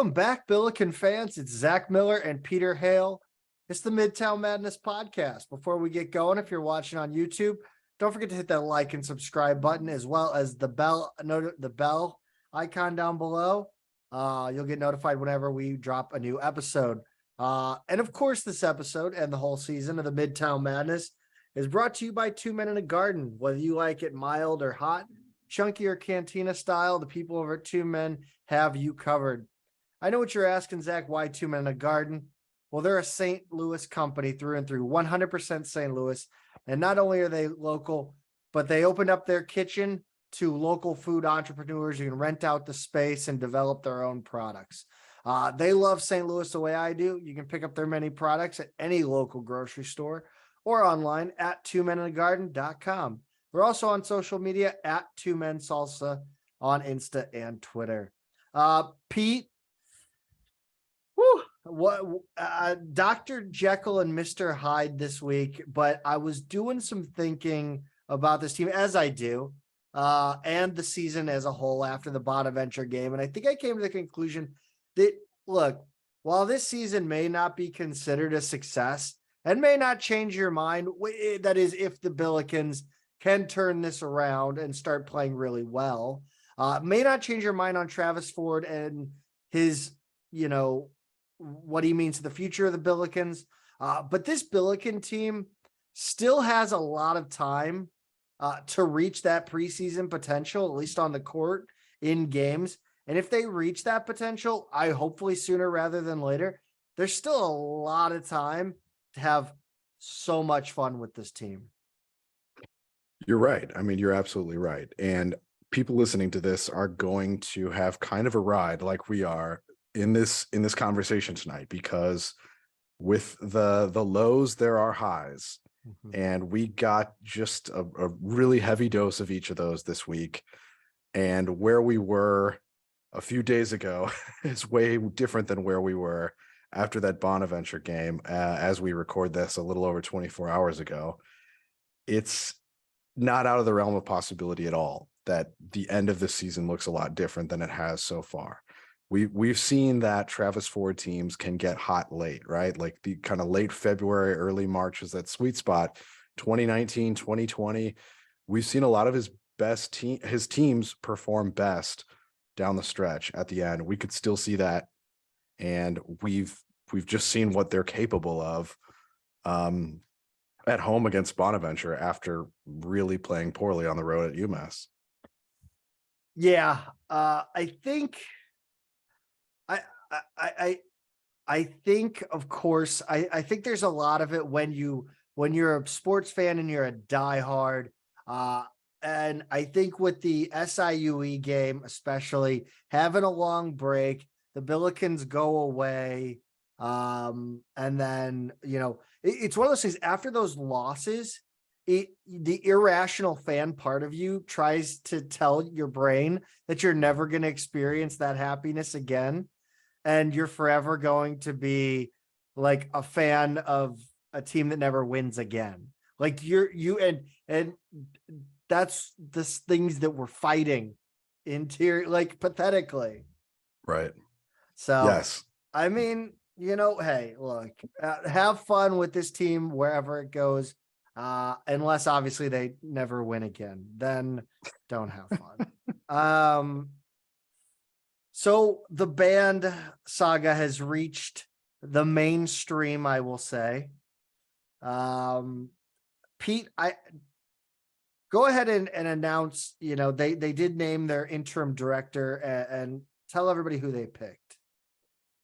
Welcome back, Billiken fans. It's Zach Miller and Peter Hale. It's the Midtown Madness Podcast. Before we get going, if you're watching on YouTube, don't forget to hit that like and subscribe button, as well as the bell icon down below. You'll get notified whenever we drop a new episode. And of course, this episode and the whole season of the Midtown Madness is brought to you by Two Men in a Garden. Whether you like it mild or hot, chunky or cantina style, the people over at Two Men have you covered. I know what you're asking, Zach. Why Two Men in a Garden? Well, they're a St. Louis company through and through, 100% St. Louis. And not only are they local, but they opened up their kitchen to local food entrepreneurs. You can rent out the space and develop their own products. They love St. Louis the way I do. You can pick up their many products at any local grocery store or online at twomeninthegarden.com. They're also on social media at Two Men Salsa on Insta and Twitter. Pete, Dr. Jekyll and Mr. Hyde this week, but I was doing some thinking about this team, as I do, and the season as a whole after the Bonaventure game. And I think I came to the conclusion that, look, while this season may not be considered a success and may not change your mind, that is, if the Billikens can turn this around and start playing really well, may not change your mind on Travis Ford and his, what he means to the future of the Billikens. But this Billiken team still has a lot of time to reach that preseason potential, at least on the court in games. And if they reach that potential, hopefully sooner rather than later, there's still a lot of time to have so much fun with this team. You're right. I mean, you're absolutely right. And people listening to this are going to have kind of a ride like we are in this conversation tonight, because with the lows, there are highs. Mm-hmm. And we got just a really heavy dose of each of those this week. And where we were a few days ago is way different than where we were after that Bonaventure game, as we record this a little over 24 hours ago. It's not out of the realm of possibility at all that the end of this season looks a lot different than it has so far. We've seen that Travis Ford teams can get hot late, right? Like the kind of late February, early March is that sweet spot. 2019, 2020, we've seen a lot of his teams perform best down the stretch at the end. We could still see that. And we've just seen what they're capable of at home against Bonaventure after really playing poorly on the road at UMass. Yeah, I think, of course, I think there's a lot of it when you're a sports fan and you're a diehard. And I think with the SIUE game, especially having a long break, the Billikens go away. And then, it's one of those things after those losses, the irrational fan part of you tries to tell your brain that you're never going to experience that happiness again. And you're forever going to be like a fan of a team that never wins again. Like and that's the things that we're fighting interior, like pathetically. Right. So, yes. I mean, hey, look, have fun with this team wherever it goes. Unless obviously they never win again, then don't have fun. So the band saga has reached the mainstream, I will say. Pete, go ahead and announce, they did name their interim director and tell everybody who they picked.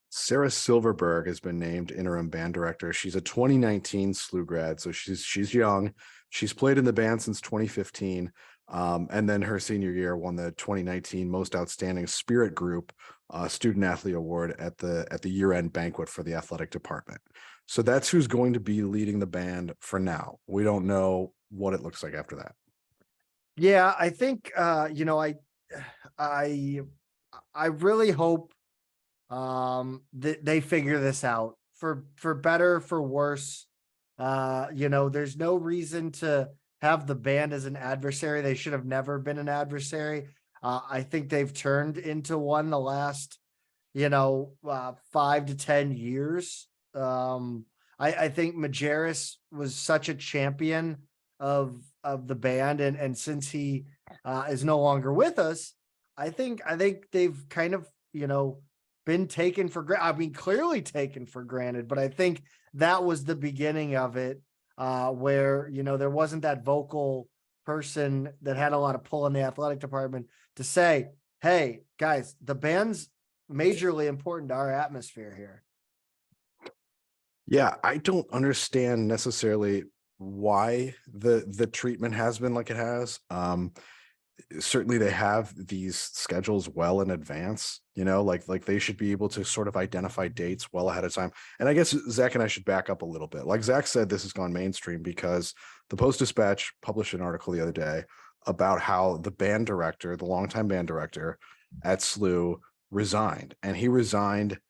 Sarah Silverberg has been named interim band director. She's a 2019 SLU grad, so she's young. She's played in the band since 2015. And then her senior year won the 2019 Most Outstanding Spirit Group Student Athlete Award at the year-end banquet for the athletic department. So that's who's going to be leading the band for now. We don't know what it looks like after that. Yeah, I think I really hope that they figure this out for better, for worse. There's no reason to have the band as an adversary. They should have never been an adversary. I think they've turned into one the last, 5 to 10 years. I think Majerus was such a champion of the band, and since he is no longer with us, I think they've kind of been taken for granted. I mean, clearly taken for granted, but I think that was the beginning of it, where there wasn't that vocal person that had a lot of pull in the athletic department to say, "Hey, guys, the band's majorly important to our atmosphere here." Yeah, I don't understand necessarily why the treatment has been like it has. Certainly they have these schedules well in advance, like they should be able to sort of identify dates well ahead of time. And I guess Zach and I should back up a little bit. Like Zach said, this has gone mainstream because the Post-Dispatch published an article the other day about how the longtime band director at SLU resigned, and he resigned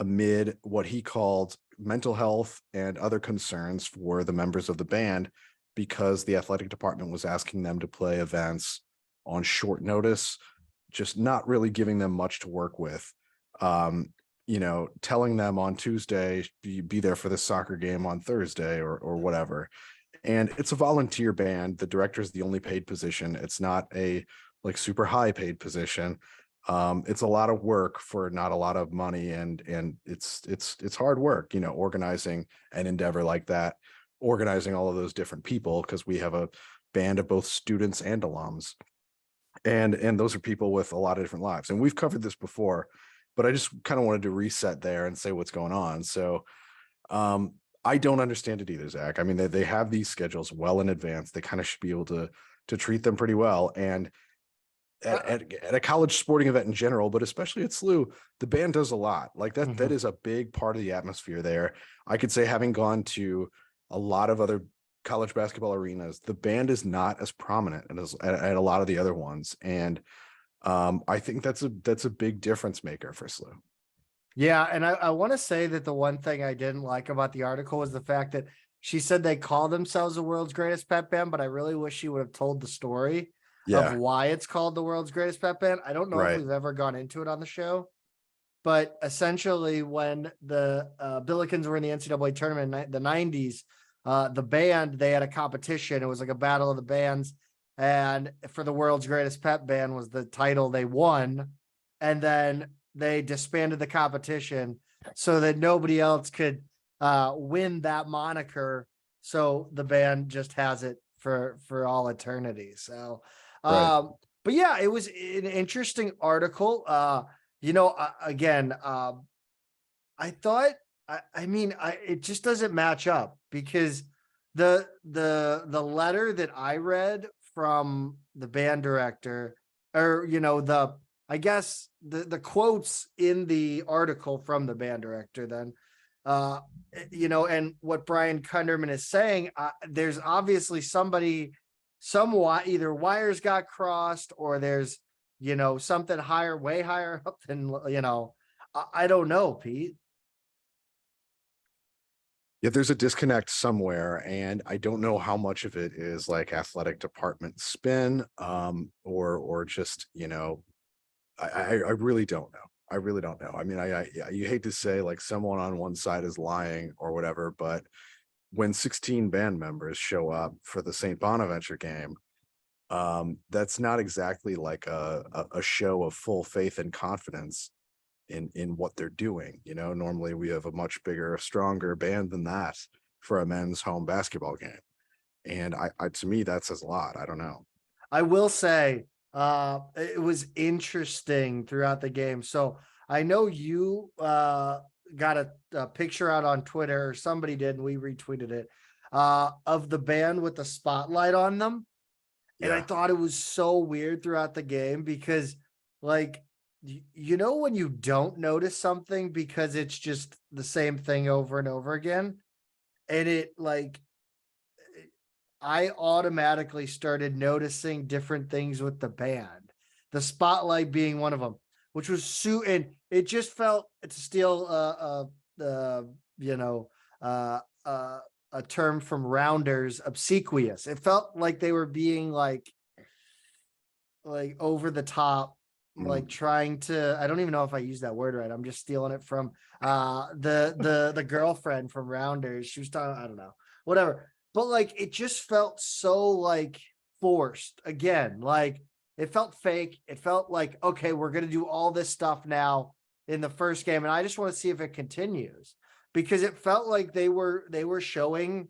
amid what he called mental health and other concerns for the members of the band, because the athletic department was asking them to play events on short notice, just not really giving them much to work with. Telling them on Tuesday, be there for the soccer game on Thursday or whatever. And it's a volunteer band. The director is the only paid position. It's not a super high paid position. It's a lot of work for not a lot of money, and it's hard work, organizing an endeavor like that, organizing all of those different people, because we have a band of both students and alums. And those are people with a lot of different lives. And we've covered this before, but I just kind of wanted to reset there and say what's going on. So I don't understand it either, Zach. I mean, they have these schedules well in advance. They kind of should be able to treat them pretty well. And at a college sporting event in general, but especially at SLU, the band does a lot. Like that. That is a big part of the atmosphere there. I could say, having gone to a lot of other college basketball arenas, the band is not as prominent as at a lot of the other ones. And I think that's a big difference maker for SLU. Yeah, and I want to say that the one thing I didn't like about the article was the fact that she said they call themselves the world's greatest pep band, but I really wish she would have told the story of why it's called the world's greatest pep band. I don't know if we've ever gone into it on the show, but essentially when the Billikens were in the NCAA tournament in the 90s, the band, they had a competition. It was like a battle of the bands, and for the world's greatest pep band was the title they won. And then they disbanded the competition so that nobody else could win that moniker. So the band just has it for all eternity. So, but yeah, it was an interesting article. Again, I thought, it just doesn't match up, because the letter that I read from the band director, or I guess the quotes in the article from the band director, then and what Brian Kunderman is saying, there's obviously somewhat either wires got crossed, or there's something way higher up than I don't know, Pete. Yeah, there's a disconnect somewhere, and I don't know how much of it is like athletic department spin, or just I really don't know. I really don't know. I mean, you hate to say like someone on one side is lying or whatever, but when 16 band members show up for the St. Bonaventure game, that's not exactly like a show of full faith and confidence in what they're doing. Normally we have a much bigger, stronger band than that for a men's home basketball game. And I to me, that says a lot. I don't know. I will say, it was interesting throughout the game. So I know you got a picture out on Twitter, or somebody did, and we retweeted it, of the band with the spotlight on them. And I thought it was so weird throughout the game, because like, when you don't notice something because it's just the same thing over and over again, and it like, I automatically started noticing different things with the band, the spotlight being one of them, which was and it just felt, to steal a term from Rounders, obsequious. It felt like they were being like over the top, like trying to, I don't even know if I use that word right. I'm just stealing it from the girlfriend from Rounders. She was talking, I don't know, whatever. But like it just felt so like forced again. Like it felt fake. It felt like, okay, we're gonna do all this stuff now in the first game. And I just want to see if it continues. Because it felt like they were showing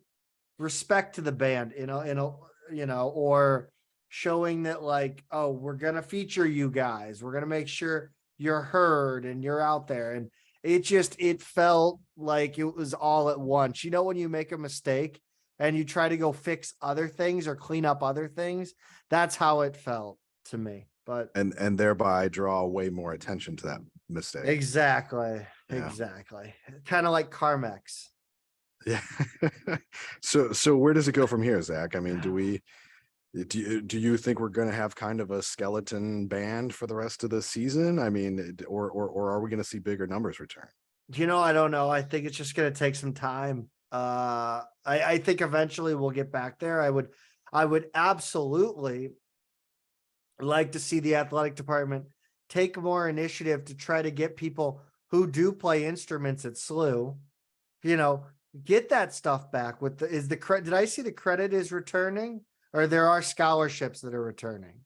respect to the band, or showing that like, oh, we're gonna feature you guys, we're gonna make sure you're heard and you're out there. And it felt like it was all at once. When you make a mistake and you try to go fix other things or clean up other things, that's how it felt to me. But and thereby draw way more attention to that mistake. Exactly. Kind of like Carmex. Yeah. So where does it go from here, Zach? I mean, do you think we're going to have kind of a skeleton band for the rest of the season? I mean, or are we going to see bigger numbers return? I don't know. I think it's just going to take some time. I think eventually we'll get back there. I would absolutely like to see the athletic department take more initiative to try to get people who do play instruments at SLU, get that stuff back. Did I see the credit is returning, or there are scholarships that are returning?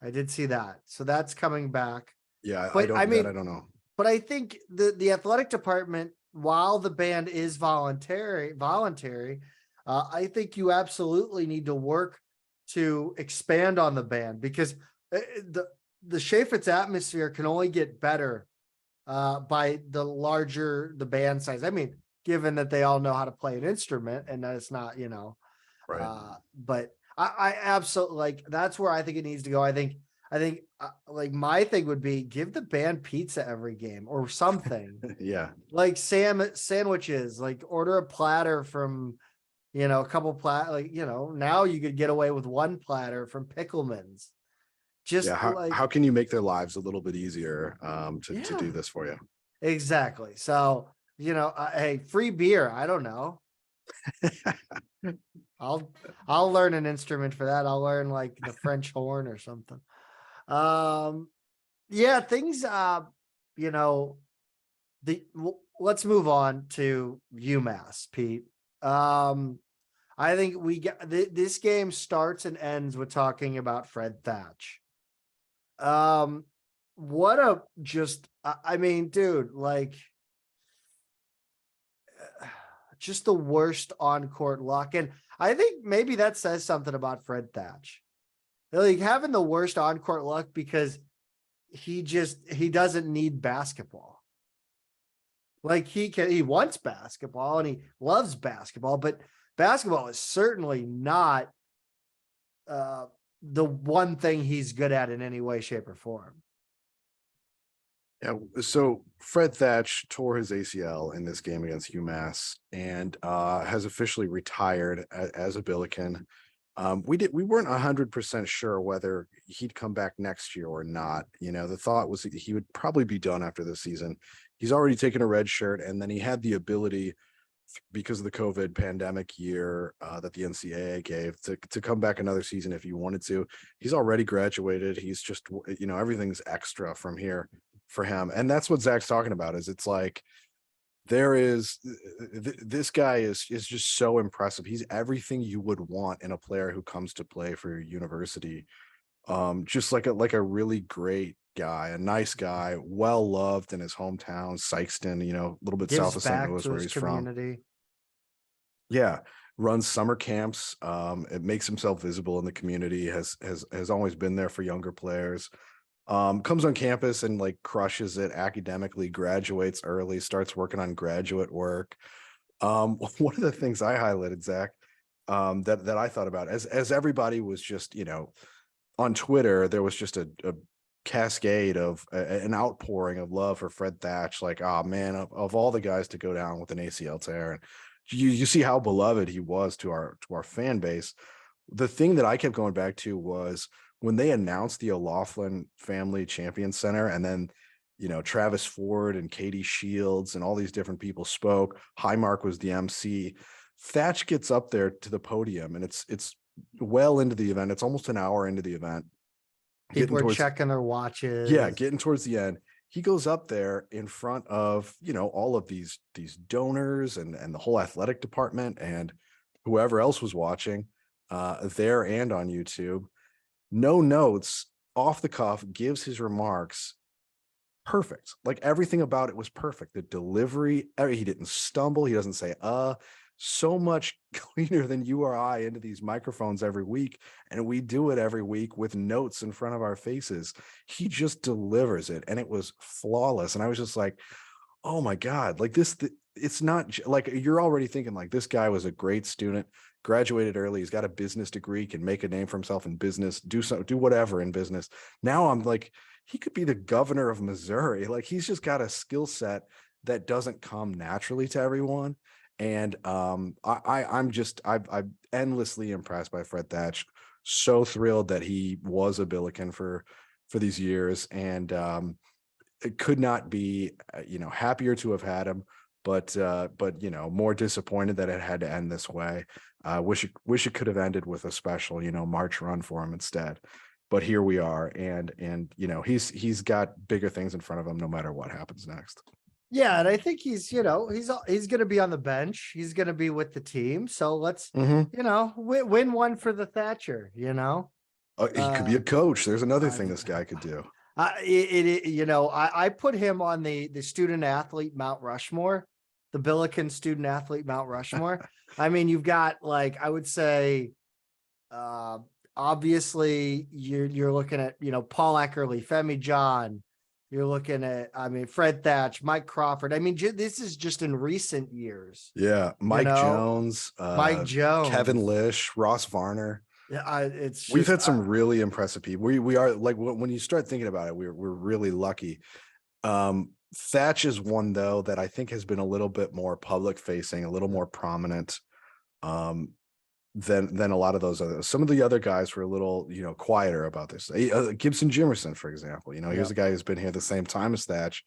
I did see that. So that's coming back. Yeah. But I don't know. But I think the athletic department, while the band is voluntary, I think you absolutely need to work to expand on the band, because the Chaffetz atmosphere can only get better by the larger the band size. I mean, given that they all know how to play an instrument and that it's not, right. But I absolutely, like, that's where I think it needs to go. I think like my thing would be give the band pizza every game or something. Yeah. Like sandwiches, like order a platter from, a couple now you could get away with one platter from Pickleman's. Just how can you make their lives a little bit easier to do this for you? Exactly. So, hey, free beer. I don't know. I'll learn an instrument for that. I'll learn like the French horn or something. Yeah, things, let's move on to UMass, Pete. I think we get this game starts and ends with talking about Fred Thatch. What a I mean, dude, like just the worst on-court luck. And I think maybe that says something about Fred Thatch. Like having the worst on-court luck because he doesn't need basketball. Like he wants basketball and he loves basketball, but basketball is certainly not the one thing he's good at in any way, shape, or form. Yeah, so Fred Thatch tore his ACL in this game against UMass and has officially retired as a Billiken. We weren't 100% sure whether he'd come back next year or not. The thought was that he would probably be done after this season. He's already taken a red shirt, and then he had the ability, because of the COVID pandemic year that the NCAA gave, to come back another season if he wanted to. He's already graduated. He's just, everything's extra from here for him. And that's what Zach's talking about, is it's like, this guy is just so impressive. He's everything you would want in a player who comes to play for your university. Just like a really great guy, a nice guy, well loved in his hometown, Sykeston, a little bit south of St. Louis, where he's from. Yeah, runs summer camps. It makes himself visible in the community. Has always been there for younger players. Comes on campus and like crushes it academically, graduates early, starts working on graduate work. One of the things I highlighted, Zach, that I thought about as everybody was just, on Twitter, there was just a cascade of an outpouring of love for Fred Thatch. Like, oh man, of all the guys to go down with an ACL tear, and you see how beloved he was to our fan base. The thing that I kept going back to was when they announced the O'Loughlin Family Champion Center, and then, Travis Ford and Katie Shields and all these different people spoke. Highmark was the MC. Thatch gets up there to the podium, and it's well into the event. It's almost an hour into the event. People are checking their watches. Yeah, getting towards the end. He goes up there in front of, all of these donors and the whole athletic department and whoever else was watching there and on YouTube. No notes, off the cuff, gives his remarks perfect. Like everything about it was perfect. The delivery, he didn't stumble. He doesn't say, so much cleaner than you or I into these microphones every week. And we do it every week with notes in front of our faces. He just delivers it. And it was flawless. And I was just like, oh my God, like it's not like you're already thinking like this guy was a great student, graduated early. He's got a business degree, can make a name for himself in business, do whatever in business. Now I'm like, he could be the governor of Missouri. Like he's just got a skill set that doesn't come naturally to everyone. And I'm endlessly impressed by Fred Thatch. So thrilled that he was a Billiken for these years, and it could not be happier to have had him. But more disappointed that it had to end this way. Wish it could have ended with a special March run for him instead. But here we are, and he's got bigger things in front of him no matter what happens next. Yeah, and I think he's going to be on the bench. He's going to be with the team. So let's win one for the Thatcher. He could be a coach. There's another thing this guy could do. I put him on the student athlete Mount Rushmore, the Billiken student athlete Mount Rushmore. I mean, you've got I would say, obviously you're looking at Paul Eckerly, Femi John. You're looking at, Fred Thatch, Mike Crawford. This is just in recent years. Yeah, Mike Jones, Kevin Lish, Ross Varner. Yeah, we've had some really impressive people. We are like when you start thinking about it, we're really lucky. Thatch is one though that I think has been a little bit more public facing, a little more prominent than a lot of those others. Some of the other guys were a little quieter about this. Gibson Jimerson, for example, here's a guy who's been here the same time as Thatch,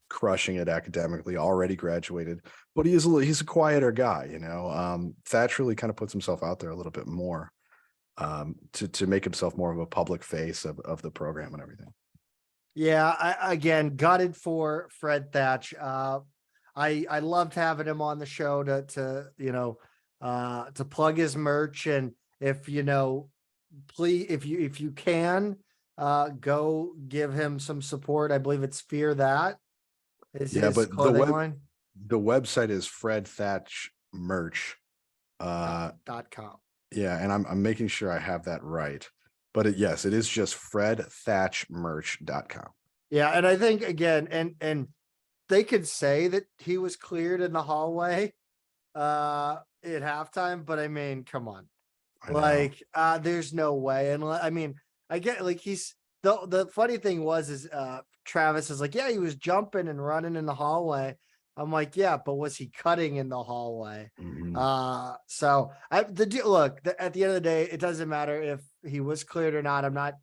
crushing it academically, already graduated, but he's a quieter guy. Thatch really kind of puts himself out there a little bit more to make himself more of a public face of the program and everything. Yeah, I again gutted for Fred Thatch. I loved having him on the show to plug his merch, and if please, if you can go give him some support. I believe it's Fear That is his clothing line. The website is Fred Thatch Merch .com. Yeah, and I'm making sure I have that right. But yes, it is just fredthatchmerch.com. Yeah, and I think again, and they could say that he was cleared in the hallway at halftime, but come on. There's no way. And I get he's the funny thing is Travis is like, yeah, he was jumping and running in the hallway. I'm like, yeah, but was he cutting in the hallway? Mm-hmm. At the end of the day, it doesn't matter if he was cleared or not. I'm not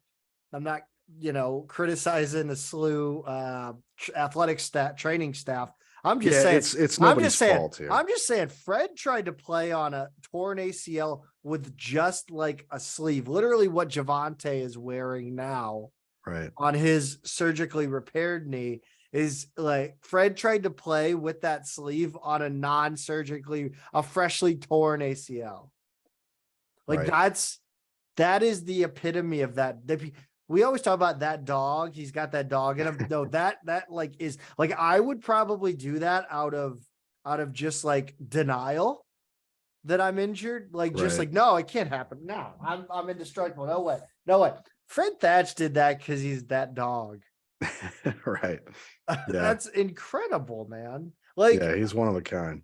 criticizing the SLU athletic training staff. I'm just saying it's nobody's fault here. I'm just saying Fred tried to play on a torn ACL with just like a sleeve, literally what Javante is wearing now, right, on his surgically repaired knee. Is like Fred tried to play with that sleeve on a freshly torn ACL. That is the epitome of that. We always talk about that dog. He's got that dog in him. No, that is I would probably do that out of just denial that I'm injured. No, it can't happen. No, I'm indestructible. No way. Fred Thatch did that because he's that dog. Right. Yeah. That's incredible, man. He's one of a kind.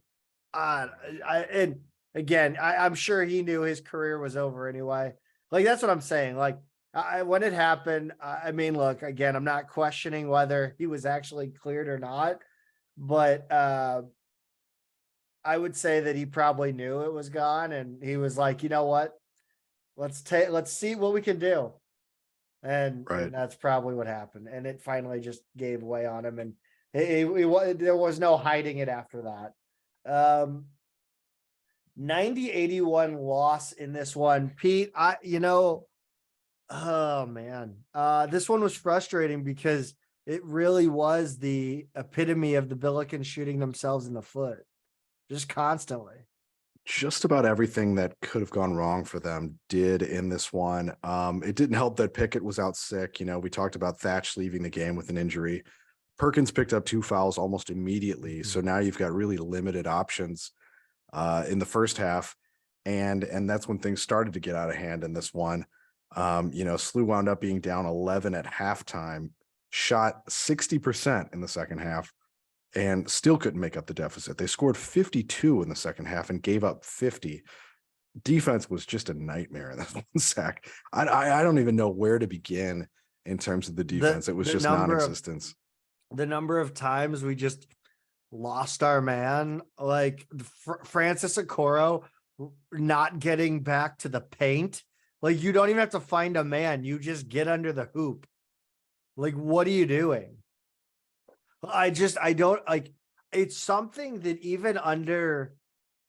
And again, I'm sure he knew his career was over anyway. That's what I'm saying. When it happened, look, again, I'm not questioning whether he was actually cleared or not, but I would say that he probably knew it was gone, and he was like, you know what, let's see what we can do. And that's probably what happened. And it finally just gave way on him. And there was no hiding it after that. 90-81 loss in this one. Pete, Oh man. This one was frustrating because it really was the epitome of the Billiken shooting themselves in the foot just constantly. Just about everything that could have gone wrong for them did in this one. It didn't help that Pickett was out sick. You know, we talked about Thatch leaving the game with an injury. Perkins picked up 2 fouls almost immediately. So now you've got really limited options in the first half. And that's when things started to get out of hand in this one. You know, SLU wound up being down 11 at halftime, shot 60% in the second half, and still couldn't make up the deficit. They scored 52 in the second half and gave up 50. Defense was just a nightmare in that one sack. I don't even know where to begin in terms of the defense. It was just non-existent. The number of times we just lost our man, like Francis Okoro not getting back to the paint. Like, you don't even have to find a man. You just get under the hoop. Like, what are you doing? I don't like, it's something that even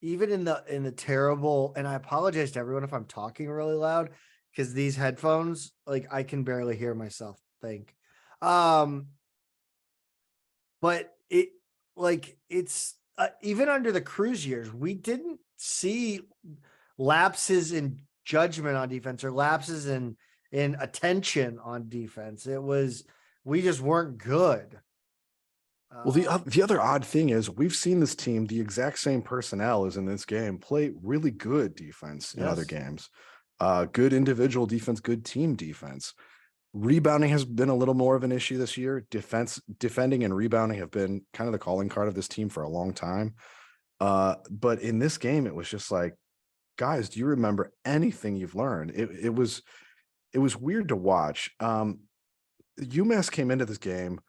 in the terrible, and I apologize to everyone if I'm talking really loud because these headphones, like, I can barely hear myself think. But it's even under the Cruz years, we didn't see lapses in judgment on defense or lapses in attention on defense. We just weren't good. Well, the other odd thing is we've seen this team, the exact same personnel as in this game, play really good defense in other games. Good individual defense, good team defense. Rebounding has been a little more of an issue this year. Defending and rebounding have been kind of the calling card of this team for a long time. But in this game, it was just like, guys, do you remember anything you've learned? It was weird to watch. UMass came into this game.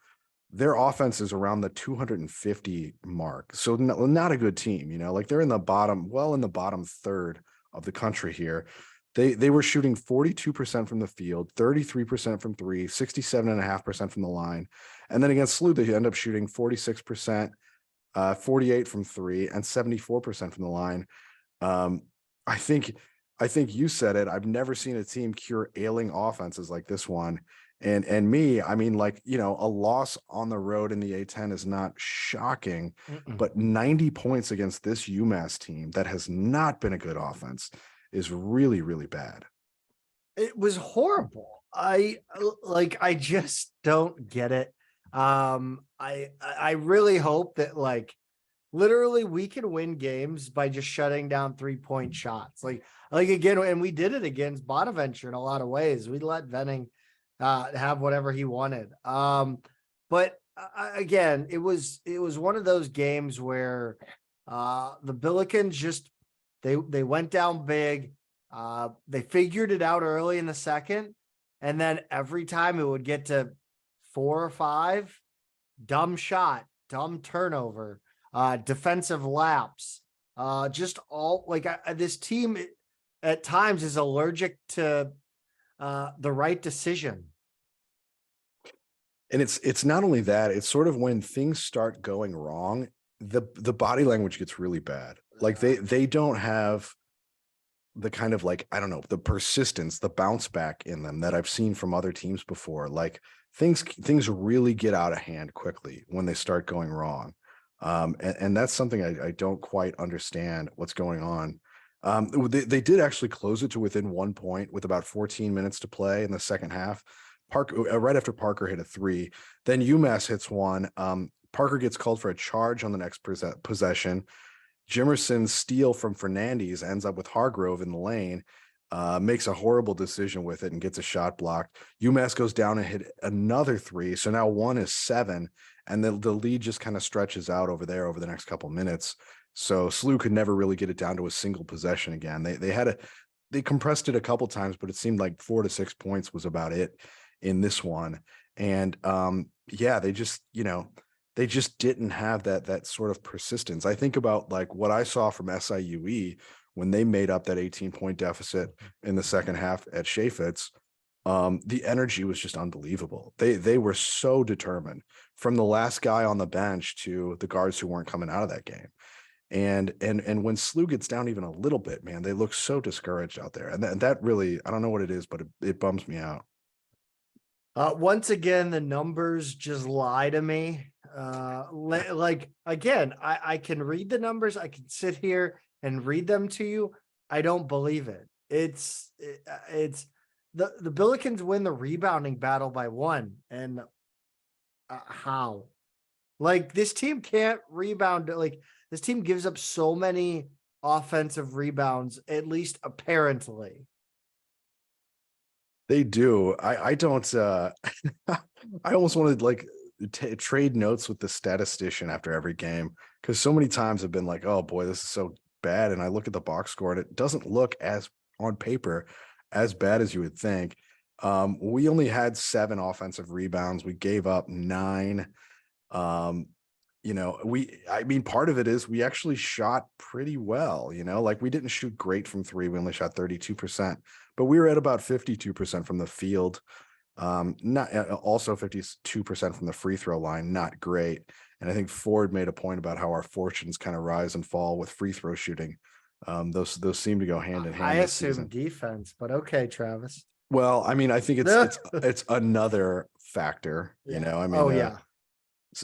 Their offense is around the 250 mark. So not a good team, you know, like they're in the bottom third of the country here. They were shooting 42% from the field, 33% from three, 67.5% from the line. And then against SLU, they end up shooting 46%, 48 from three, and 74% from the line. I think you said it. I've never seen a team cure ailing offenses like this one. And me, I mean, like, you know, a loss on the road in the A10 is not shocking, but 90 points against this UMass team that has not been a good offense is really, really bad. It was horrible. I just don't get it. I really hope that, like, literally we can win games by just shutting down 3-point shots. Like again, and we did it against Bonaventure in a lot of ways. We let Venning have whatever he wanted. But again, it was one of those games where the Billikens just they went down big. They figured it out early in the second, and then every time it would get to 4 or 5, dumb shot, dumb turnover, defensive lapse, just all like this team at times is allergic to the right decision. And it's not only that, it's sort of when things start going wrong, the body language gets really bad. Like they don't have the kind of, like, I don't know, the persistence, the bounce back in them that I've seen from other teams before. Like things really get out of hand quickly when they start going wrong. And that's something I don't quite understand what's going on. They did actually close it to within 1 point with about 14 minutes to play in the second half. Right after Parker hit a 3, then UMass hits one. Parker gets called for a charge on the next possession. Jimerson's steal from Fernandez ends up with Hargrove in the lane, makes a horrible decision with it and gets a shot blocked. UMass goes down and hit another 3. So now 1 is 7, and the lead just kind of stretches out over there over the next couple minutes. So SLU could never really get it down to a single possession again. They compressed it a couple times, but it seemed like 4 to 6 points was about it in this one. And they just didn't have that sort of persistence. I think about like what I saw from SIUE when they made up that 18-point deficit in the second half at Chaffetz. The energy was just unbelievable. They were so determined, from the last guy on the bench to the guards who weren't coming out of that game. And when SLU gets down even a little bit, man, they look so discouraged out there. And that really, I don't know what it is, but it bums me out. Once again, the numbers just lie to me. Like again, I can read the numbers. I can sit here and read them to you. I don't believe it. It's the Billikens win the rebounding battle by 1, and how? Like, this team can't rebound. Like, this team gives up so many offensive rebounds, at least apparently. They do. I don't. I almost wanted like trade notes with the statistician after every game, because so many times I've been like, oh boy, this is so bad. And I look at the box score and it doesn't look as on paper as bad as you would think. We only had 7 offensive rebounds. We gave up 9. I mean, part of it is we actually shot pretty well, like we didn't shoot great from 3. We only shot 32%, but we were at about 52% from the field. Not also 52% from the free throw line, not great. And I think Ford made a point about how our fortunes kind of rise and fall with free throw shooting. Those seem to go hand in hand. I assume defense, but okay, Travis. Well, I mean, I think it's another factor, Yeah. I mean, oh yeah.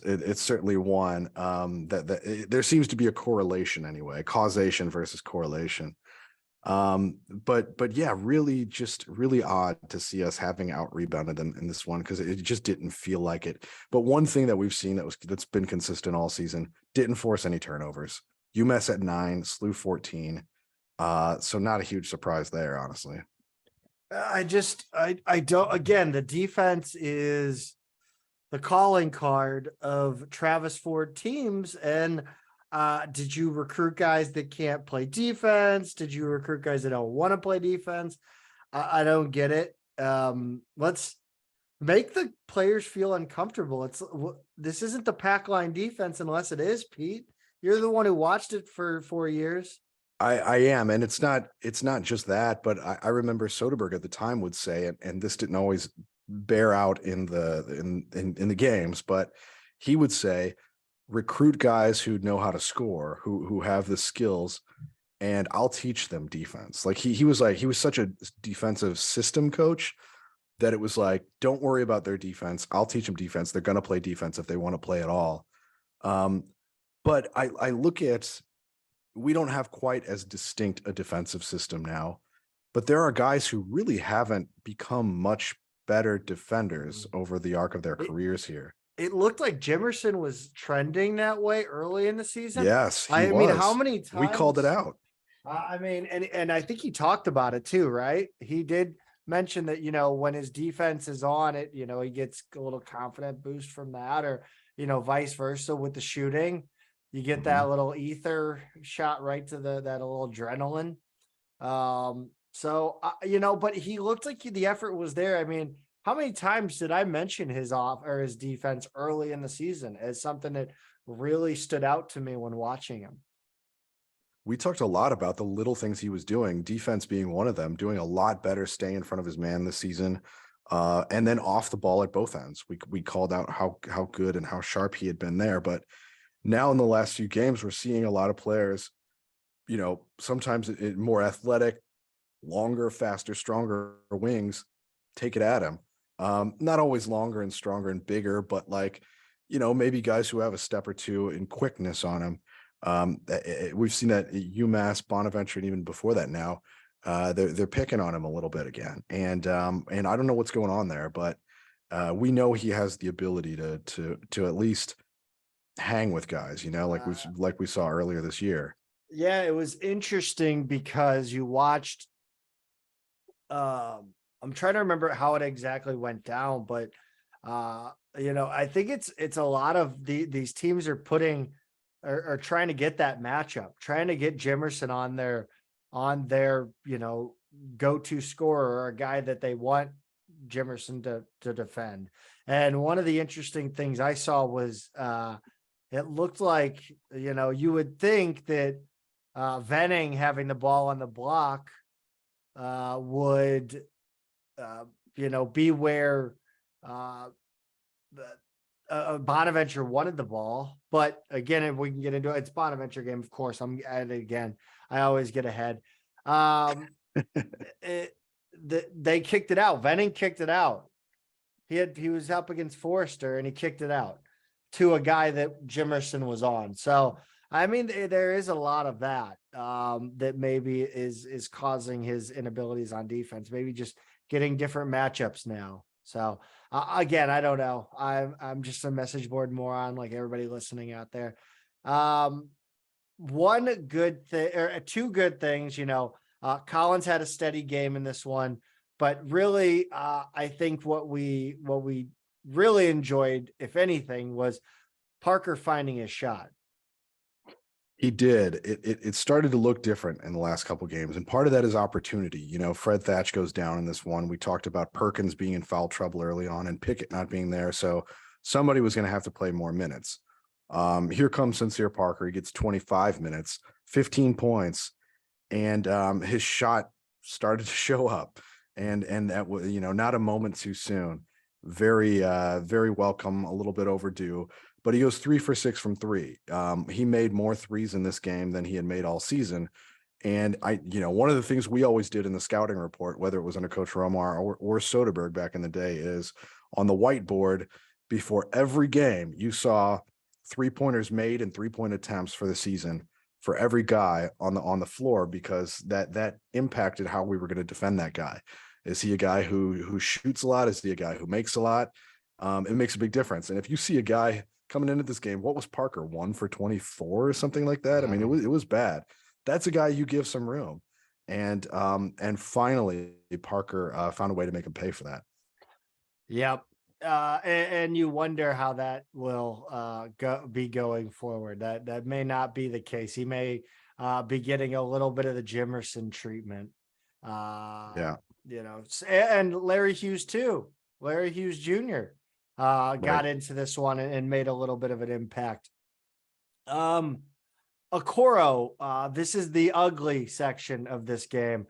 It's certainly one that there seems to be a correlation anyway, causation versus correlation. But yeah, really odd to see us having out rebounded them in this one, because it just didn't feel like it. But one thing that we've seen that's been consistent all season, didn't force any turnovers. UMass at 9, SLU 14. So not a huge surprise there, honestly. I don't, again, the defense is the calling card of Travis Ford teams. And did you recruit guys that can't play defense? Did you recruit guys that don't want to play defense? I don't get it. Let's make the players feel uncomfortable. This isn't the pack line defense unless it is, Pete. You're the one who watched it for 4 years. I am, and it's not just that, but I remember Soderbergh at the time would say, and this didn't always bear out in the games, but he would say, recruit guys who know how to score, who have the skills, and I'll teach them defense. Like he was such a defensive system coach that it was like, don't worry about their defense. I'll teach them defense. They're going to play defense if they want to play at all. But I look at, we don't have quite as distinct a defensive system now, but there are guys who really haven't become much better defenders over the arc of their careers here. It looked like Jimerson was trending that way early in the season. Yes, I mean, how many times we called it out? I mean, and I think he talked about it too, right? He did mention that, when his defense is on it, he gets a little confident boost from that, or, vice versa with the shooting. You get that little ether shot right to that little adrenaline. So, but he looked like the effort was there. I mean, how many times did I mention his defense early in the season as something that really stood out to me when watching him? We talked a lot about the little things he was doing, defense being one of them, doing a lot better, staying in front of his man this season. And then off the ball at both ends. We called out how good and how sharp he had been there. But now in the last few games, we're seeing a lot of players, sometimes more athletic, longer, faster, stronger wings, take it at him. Not always longer and stronger and bigger, but maybe guys who have a step or two in quickness on him. We've seen that at UMass, Bonaventure, and even before that now, they're picking on him a little bit again. And I don't know what's going on there, but we know he has the ability to at least hang with guys, like we saw earlier this year. Yeah, it was interesting because you watched, I'm trying to remember how it exactly went down, but I think it's a lot of these teams are trying to get that matchup, trying to get Jimerson on their go-to scorer, or a guy that they want Jimerson to defend. And one of the interesting things I saw was it looked like, you would think that Venning having the ball on the block would be where Bonaventure wanted the ball, but again, if we can get into it, it's Bonaventure game. Of course, I'm at it again. I always get ahead. They kicked it out. Venning kicked it out. He was up against Forrester and he kicked it out to a guy that Jimerson was on. So I mean, there is a lot of that that maybe is causing his inabilities on defense. Maybe just getting different matchups now. So again, I don't know. I'm just a message board moron, like everybody listening out there. One good thing or two good things, Collins had a steady game in this one, but really, I think what we really enjoyed, if anything, was Parker finding his shot. He did. It started to look different in the last couple of games, and part of that is opportunity. Fred Thatch goes down in this one. We talked about Perkins being in foul trouble early on and Pickett not being there, so somebody was going to have to play more minutes. Here comes Sincere Parker. He gets 25 minutes, 15 points, and his shot started to show up. And that was, not a moment too soon. Very, very welcome, a little bit overdue. But he goes 3 for 6 from three. He made more threes in this game than he had made all season. And one of the things we always did in the scouting report, whether it was under Coach Romar or Soderberg back in the day, is on the whiteboard before every game, you saw 3-pointers made and 3-point attempts for the season for every guy on the floor, because that impacted how we were going to defend that guy. Is he a guy who shoots a lot? Is he a guy who makes a lot? It makes a big difference. And if you see a guy coming into this game, what was Parker, 1 for 24 or something like that? I mean, it was bad. That's a guy you give some room. And finally Parker found a way to make him pay for that. Yep. And you wonder how that will be going forward. That may not be the case. He may be getting a little bit of the Jimerson treatment. Yeah. And Larry Hughes too. Larry Hughes Jr. Got into this one and made a little bit of an impact. Okoro, this is the ugly section of this game.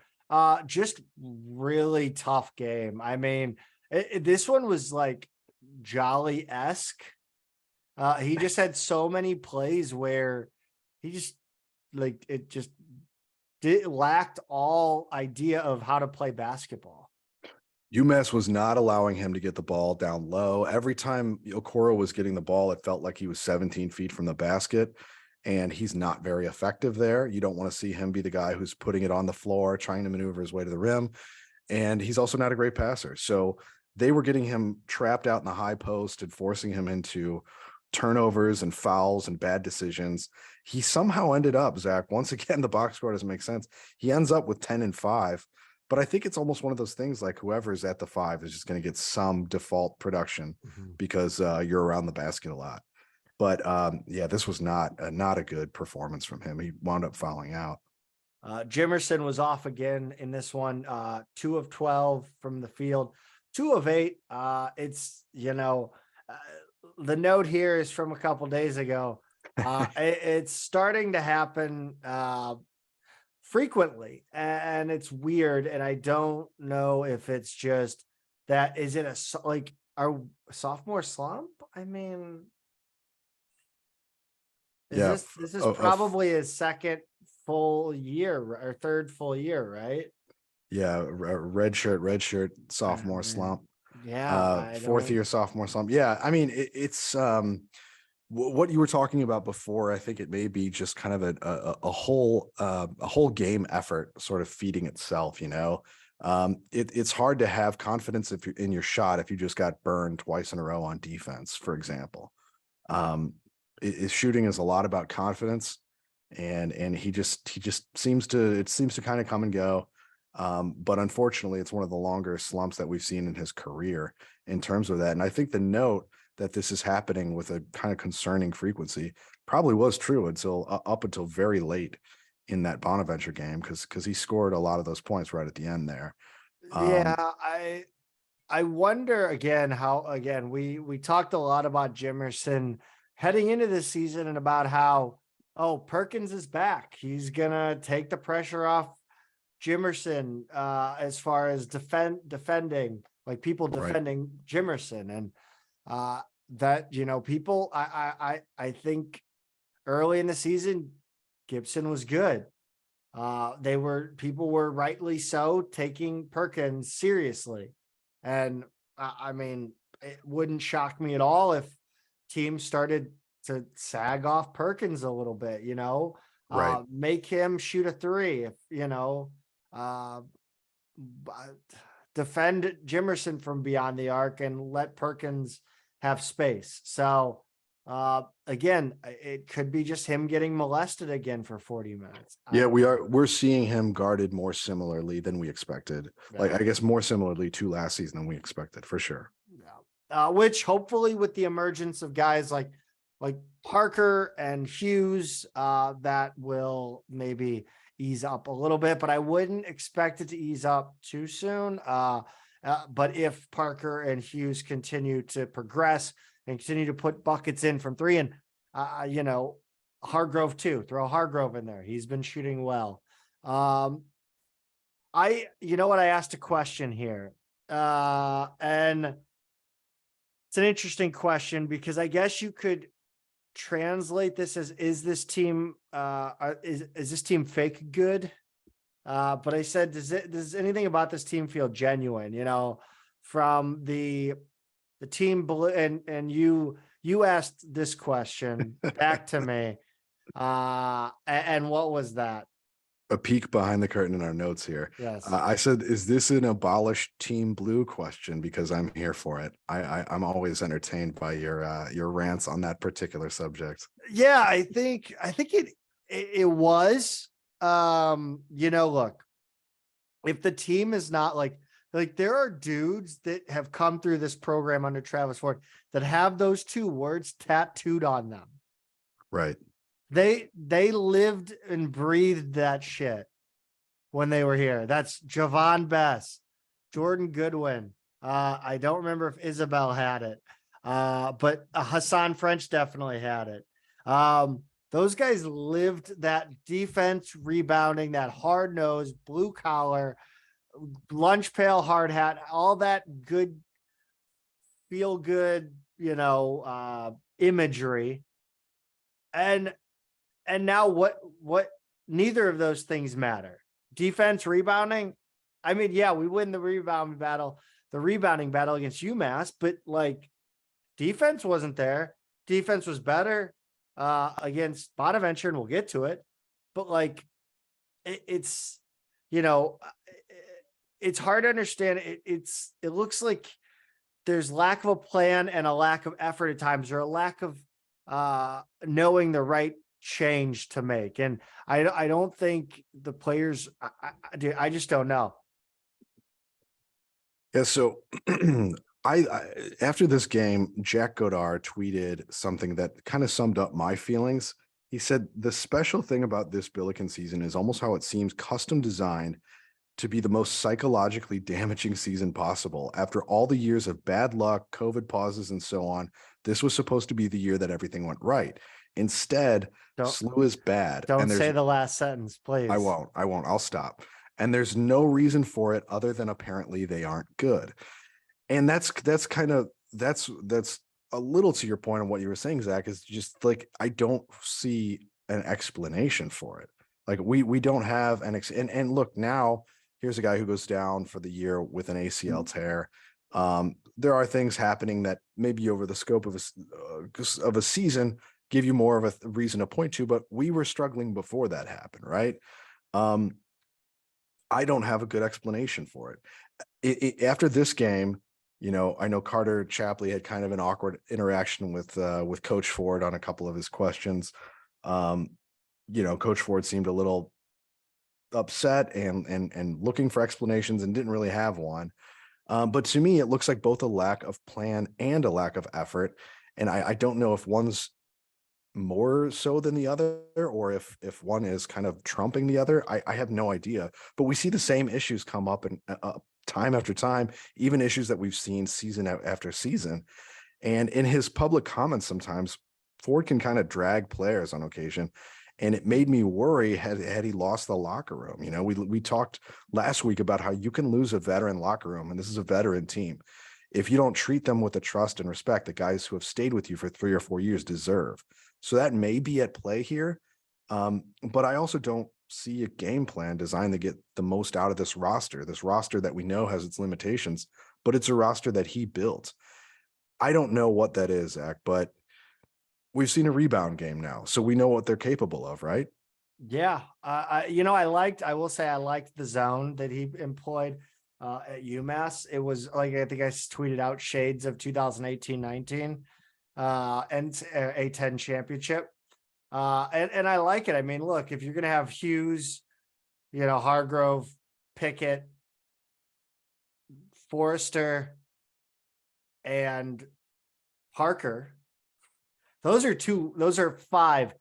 Just really tough game. I mean, this one was like Jolly-esque. He just had so many plays where he just lacked all idea of how to play basketball. UMass was not allowing him to get the ball down low. Every time Okoro was getting the ball, it felt like he was 17 feet from the basket, and he's not very effective there. You don't want to see him be the guy who's putting it on the floor, trying to maneuver his way to the rim. And he's also not a great passer. So they were getting him trapped out in the high post and forcing him into turnovers and fouls and bad decisions. He somehow ended up, Zach, once again, the box score doesn't make sense. He ends up with 10 and 5. But I think it's almost one of those things like whoever's at the 5 is just going to get some default production because you're around the basket a lot. But this was not a good performance from him. He wound up fouling out. Jimerson was off again in this one, 2 of 12 from the field, 2 of 8. It's, the note here is from a couple days ago. It's starting to happen frequently, and it's weird. And I don't know if it's just that, is it our sophomore slump? I mean, this is probably his second full year or third full year, right? Yeah. Red shirt, sophomore slump. Yeah. Fourth year sophomore slump. Yeah. I mean, it's what you were talking about before. I think it may be just kind of a whole game effort sort of feeding itself, it's hard to have confidence if you're in your shot, if you just got burned twice in a row on defense, for example. Shooting is a lot about confidence, and he just seems to kind of come and go. But unfortunately, it's one of the longer slumps that we've seen in his career in terms of that. And I think the note that this is happening with a kind of concerning frequency probably was true up until very late in that Bonaventure game, because he scored a lot of those points right at the end there. I wonder we talked a lot about Jimerson heading into this season and about how Perkins is back. He's gonna take the pressure off Jimerson as far as defending, like people defending Jimerson. And that, people, I think early in the season, Gibson was good. People were rightly so taking Perkins seriously. And I mean, it wouldn't shock me at all if teams started to sag off Perkins a little bit, Right. make him shoot a three, if, uh, defend Jimerson from beyond the arc and let Perkins have space. So, again, it could be just him getting molested again for 40 minutes. Yeah, we're seeing him guarded more similarly than we expected. Like, I guess more similarly to last season than we expected, for sure. Yeah. Which hopefully with the emergence of guys like Parker and Hughes, that will maybe ease up a little bit, but I wouldn't expect it to ease up too soon. But if Parker and Hughes continue to progress and continue to put buckets in from three, and Hargrove too, throw Hargrove in there. He's been shooting well. I asked a question here, and it's an interesting question because I guess you could translate this as, is this team fake good? But I said, does anything about this team feel genuine, from the team blue? And you asked this question back to me. And what was that? A peek behind the curtain in our notes here. Yes. I said, is this an abolished team blue question? Because I'm here for it. I'm always entertained by your rants on that particular subject. Yeah, I think it was, look, if the team is not like there are dudes that have come through this program under Travis Ford that have those two words tattooed on them. Right. They lived and breathed that shit when they were here. That's Javon Bess, Jordan Goodwin. I don't remember if Isabel had it, but Hassan French definitely had it. Those guys lived that defense, rebounding, that hard nose, blue collar, lunch pail, hard hat, all that good, feel good, imagery. And now what neither of those things matter. Defense, rebounding. I mean, yeah, we win the rebounding battle against UMass, but defense wasn't there. Defense was better against Bonaventure, and we'll get to it. But it's hard to understand. It looks like there's lack of a plan and a lack of effort at times, or a lack of knowing the right change to make. And I don't think the players, I just don't know. Yeah. So I after this game, Jack Godard tweeted something that kind of summed up my feelings. He said, the special thing about this Billiken season is almost how it seems custom designed to be the most psychologically damaging season possible. After all the years of bad luck, COVID pauses, and so on, this was supposed to be the year that everything went right. Instead, SLU is bad. Don't say the last sentence, please. I won't. I'll stop. And there's no reason for it other than apparently they aren't good. And that's a little to your point on what you were saying, Zach, is just I don't see an explanation for it. We don't have and look, now here's a guy who goes down for the year with an ACL tear. There are things happening that maybe over the scope of a season give you more of a reason to point to, but we were struggling before that happened, right? I don't have a good explanation for it. After this game, I know Carter Chapley had kind of an awkward interaction with Coach Ford on a couple of his questions. Coach Ford seemed a little upset and looking for explanations and didn't really have one. But to me, it looks like both a lack of plan and a lack of effort. And I don't know if one's more so than the other, or if one is kind of trumping the other. I have no idea. But we see the same issues come up and time after time, even issues that we've seen season after season. And in his public comments, sometimes Ford can kind of drag players on occasion. And it made me worry had he lost the locker room. We talked last week about how you can lose a veteran locker room, and this is a veteran team. if you don't treat them with the trust and respect that guys who have stayed with you for 3 or 4 years deserve. So that may be at play here. But I also don't see a game plan designed to get the most out of this roster that we know has its limitations, but it's a roster that he built. I don't know what that is, Zach, but we've seen a rebound game now, so we know what they're capable of, right? Yeah. I will say I liked the zone that he employed at UMass. It was like, I think I tweeted out shades of 2018-19 and A10 championship. And I like it. I mean, look, if you're going to have Hughes, Hargrove, Pickett, Forrester, and Parker, those are 5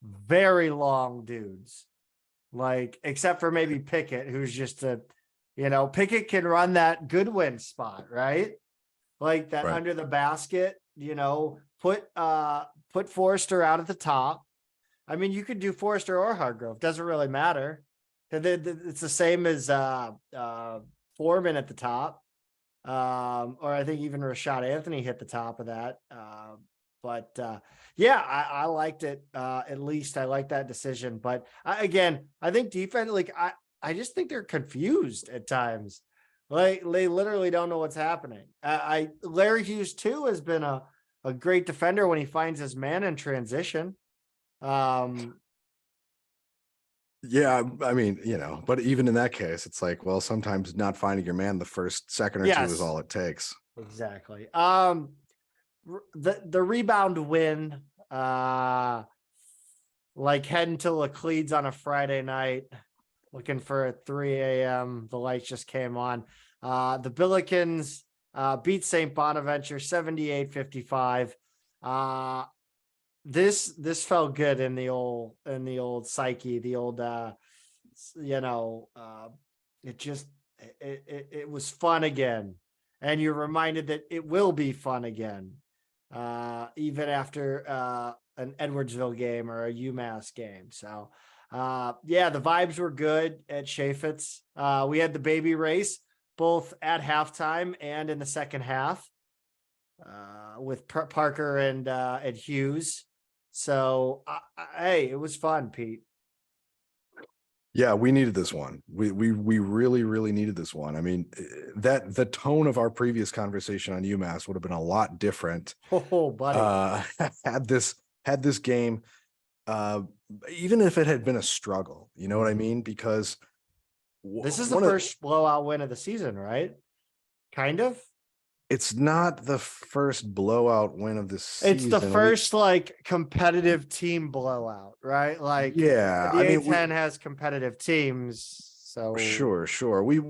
very long dudes. Like, except for maybe Pickett, who's just Pickett can run that Goodwin spot, right? Like that Right. under the basket, put Forrester out at the top. I mean, you could do Forrester or Hargrove. Doesn't really matter. It's the same as Foreman at the top. Or I think even Rashad Anthony hit the top of that. But I liked it. At least I like that decision. But I think defense, I just think they're confused at times. Like, they literally don't know what's happening. Larry Hughes too has been a great defender when he finds his man in transition. Yeah, I mean, but even in that case, it's like, well, sometimes not finding your man the first second or two is all it takes. Exactly. The rebound win, like heading to Laclede's on a Friday night, looking for a 3 a.m. The lights just came on. The Billikens beat St. Bonaventure 78-55. This felt good in the old psyche, the old it was fun again, and you're reminded that it will be fun again, even after an Edwardsville game or a UMass game. So the vibes were good at Chaffetz. We had the baby race both at halftime and in the second half with Parker and Hughes. So, hey, it was fun, Pete. Yeah, we needed this one. We really, really needed this one. I mean, that the tone of our previous conversation on UMass would have been a lot different. Oh, buddy. Had this game, even if it had been a struggle, you know what I mean? Because this is the first blowout win of the season, right? Kind of. It's not the first blowout win of the season. It's the first competitive team blowout, right? Like, yeah, the A10 has competitive teams. So sure. We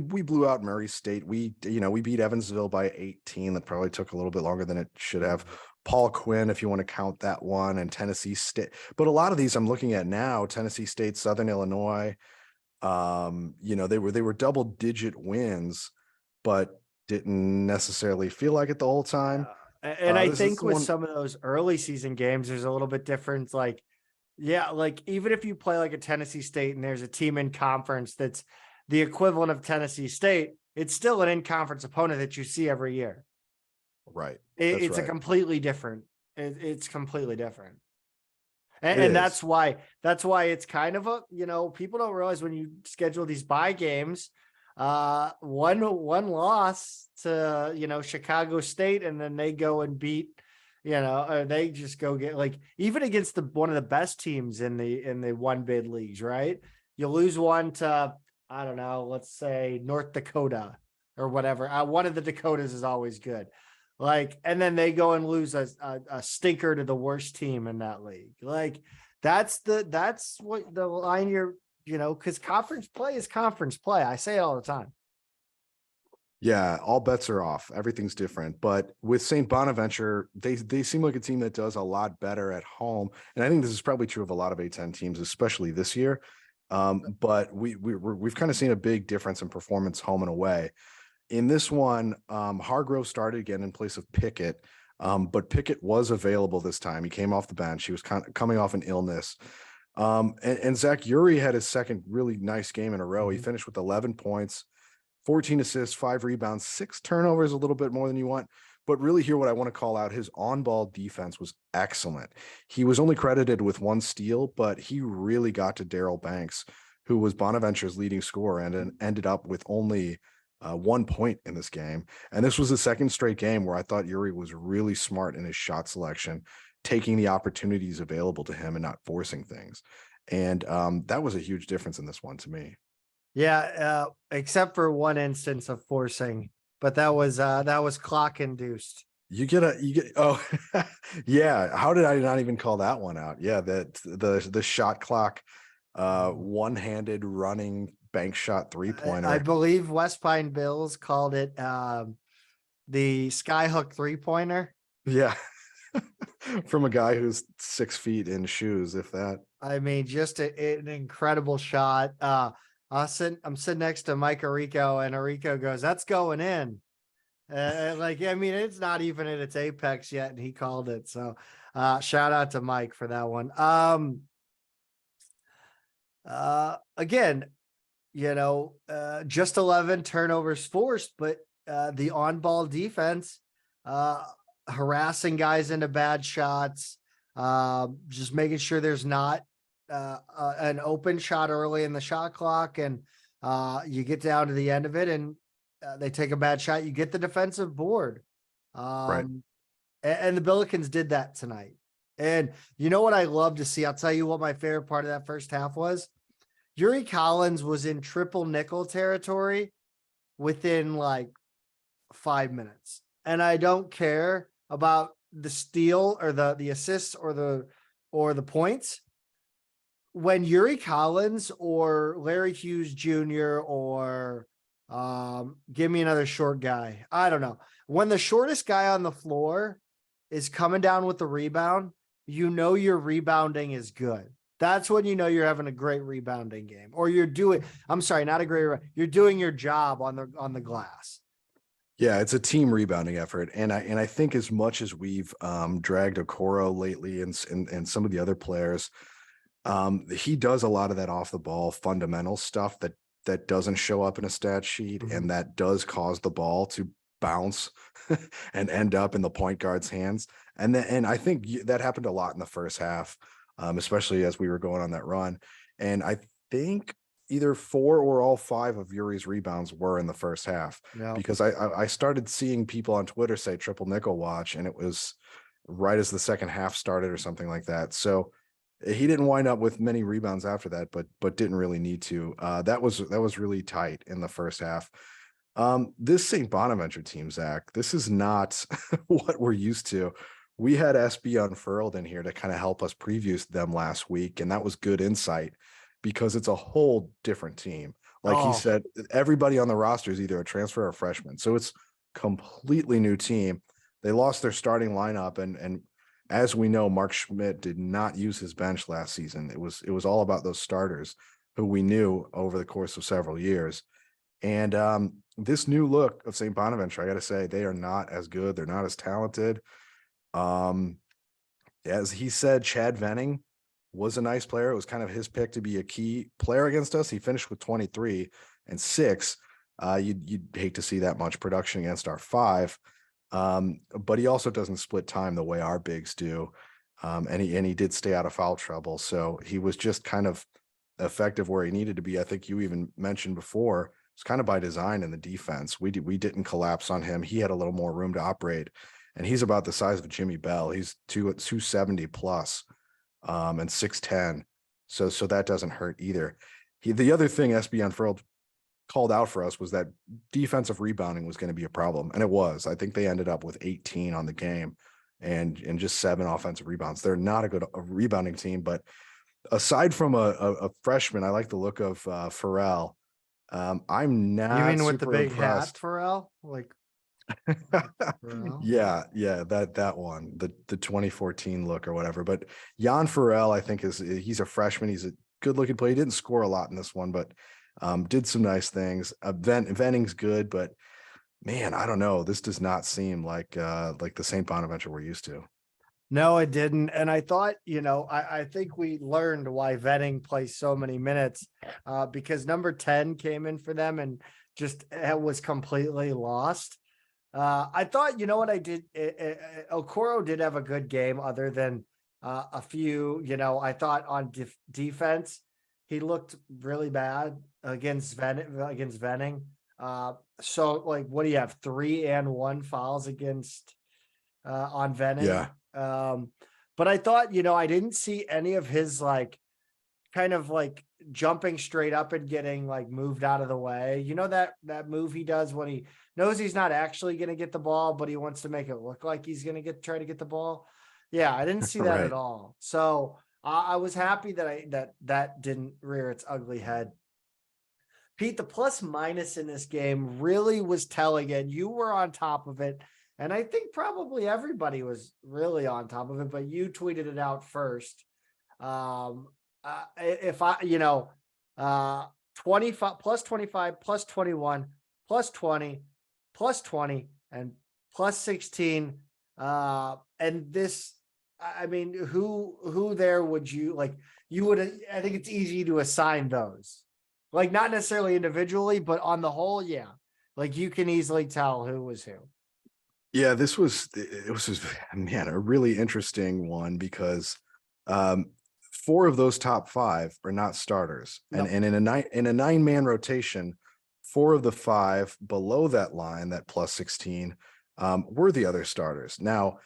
blew out Murray State. We beat Evansville by 18. That probably took a little bit longer than it should have. Paul Quinn, if you want to count that one, and Tennessee State. But a lot of these I'm looking at now, Tennessee State, Southern Illinois, they were double digit wins, but didn't necessarily feel like it the whole time. And I think with some of those early season games, there's a little bit different. Even if you play like a Tennessee State and there's a team in conference that's the equivalent of Tennessee State, it's still an in-conference opponent that you see every year. Right. It's a completely different. It's completely different. And that's why it's kind of people don't realize when you schedule these bye games, one loss to Chicago State, and then they go and beat they just go get even against one of the best teams in the one bid leagues, right? You lose one to, I don't know, let's say North Dakota or whatever. One of the Dakotas is always good, and then they go and lose a stinker to the worst team in that league. That's what the line you're because conference play is conference play. I say it all the time. Yeah, all bets are off. Everything's different. But with St. Bonaventure, they seem like a team that does a lot better at home. And I think this is probably true of a lot of A10 teams, especially this year. But we've kind of seen a big difference in performance home and away. In this one, Hargrove started again in place of Pickett. But Pickett was available this time. He came off the bench. He was coming off an illness. And Zach Uri had his second really nice game in a row. He finished with 11 points, 14 assists, 5 rebounds, 6 turnovers, a little bit more than you want. But really here, what I want to call out, his on-ball defense was excellent. He was only credited with 1 steal, but he really got to Daryl Banks, who was Bonaventure's leading scorer, and ended up with only 1 point in this game. And this was the second straight game where I thought Uri was really smart in his shot selection, taking the opportunities available to him and not forcing things. And that was a huge difference in this one to me. Yeah, except for one instance of forcing, but that was clock induced. You get oh yeah. How did I not even call that one out? Yeah, that the shot clock, one-handed running bank shot 3-pointer. I believe West Pine Bills called it the skyhook 3-pointer. Yeah. From a guy who's 6 feet in shoes, if that. I mean, just an incredible shot. I'm sitting next to Mike Arico, and Arico goes, "That's going in." I mean, it's not even at its apex yet, and he called it. So, shout out to Mike for that one. Again, just 11 turnovers forced, but the on-ball defense, harassing guys into bad shots, just making sure there's not an open shot early in the shot clock, and you get down to the end of it and they take a bad shot, you get the defensive board. Right. And the Billikens did that tonight. And you know what I love to see? I'll tell you what my favorite part of that first half was. Yuri Collins was in triple nickel territory within like 5 minutes. And I don't care about the steal or the assists or the points. When Yuri Collins or Larry Hughes Jr. or give me another short guy, I don't know. When the shortest guy on the floor is coming down with the rebound, your rebounding is good. That's when you're having a great rebounding game, or you're doing your job on the glass. Yeah, it's a team rebounding effort. And I think as much as we've dragged Okoro lately and some of the other players, he does a lot of that off the ball fundamental stuff that doesn't show up in a stat sheet, and that does cause the ball to bounce and end up in the point guard's hands. And I think that happened a lot in the first half, especially as we were going on that run. And I think either 4 or all 5 of Yuri's rebounds were in the first half, because I started seeing people on Twitter say triple nickel watch, and it was right as the second half started or something like that. So he didn't wind up with many rebounds after that, but didn't really need to. That was really tight in the first half. This St. Bonaventure team, Zach, this is not what we're used to. We had SB Unfurled in here to kind of help us preview them last week, and that was good insight because it's a whole different team. Like he said, everybody on the roster is either a transfer or a freshman, so it's completely new team. They lost their starting lineup, and as we know, Mark Schmidt did not use his bench last season. It was all about those starters who we knew over the course of several years. And this new look of St. Bonaventure, I got to say, they are not as good. They're not as talented. As he said, Chad Venning was a nice player. It was kind of his pick to be a key player against us. He finished with 23 and 6. You'd hate to see that much production against our 5. But he also doesn't split time the way our bigs do. And he did stay out of foul trouble. So he was just kind of effective where he needed to be. I think you even mentioned before, it's kind of by design in the defense. We didn't collapse on him. He had a little more room to operate, and he's about the size of Jimmy Bell. He's 270 plus, and 6'10". So that doesn't hurt either. The other thing SB Unfurled called out for us was that defensive rebounding was going to be a problem. And it was. I think they ended up with 18 on the game and just 7 offensive rebounds. They're not a good rebounding team, but aside from a freshman, I like the look of Farrell. I'm not. You mean with the big impressed. hat, Farrell? Like Farrell? Yeah, that one, the 2014 look or whatever. But Jan Farrell, I think he's a freshman. He's a good looking player. He didn't score a lot in this one, but did some nice things. Venning's good, but man, I don't know. This does not seem like the St. Bonaventure we're used to. No, it didn't. And I thought, I think we learned why Venning plays so many minutes, because number 10 came in for them and just was completely lost. I thought, you know what I did? Okoro did have a good game, other than a few. I thought on defense he looked really bad against Venning. So like, what do you have? 3 and 1 fouls against on Venning. Yeah. But I thought, I didn't see any of his like kind of like jumping straight up and getting like moved out of the way. That move he does when he knows he's not actually going to get the ball, but he wants to make it look like he's going to try to get the ball. Yeah, I didn't see that at Right. all. So I was happy that didn't rear its ugly head. Pete, the plus minus in this game really was telling, and you were on top of it. And I think probably everybody was really on top of it, but you tweeted it out first. If I, 25 plus 25 plus 21 plus 20 plus 20 and plus 16. And this, I mean, who there would you like? You would, I think it's easy to assign those, like not necessarily individually, but on the whole, yeah. Like you can easily tell who was who. Yeah, it was just, man, a really interesting one because 4 of those top 5 are not starters. No. And in a 9-man rotation, 4 of the 5 below that line, that plus 16, were the other starters. Now,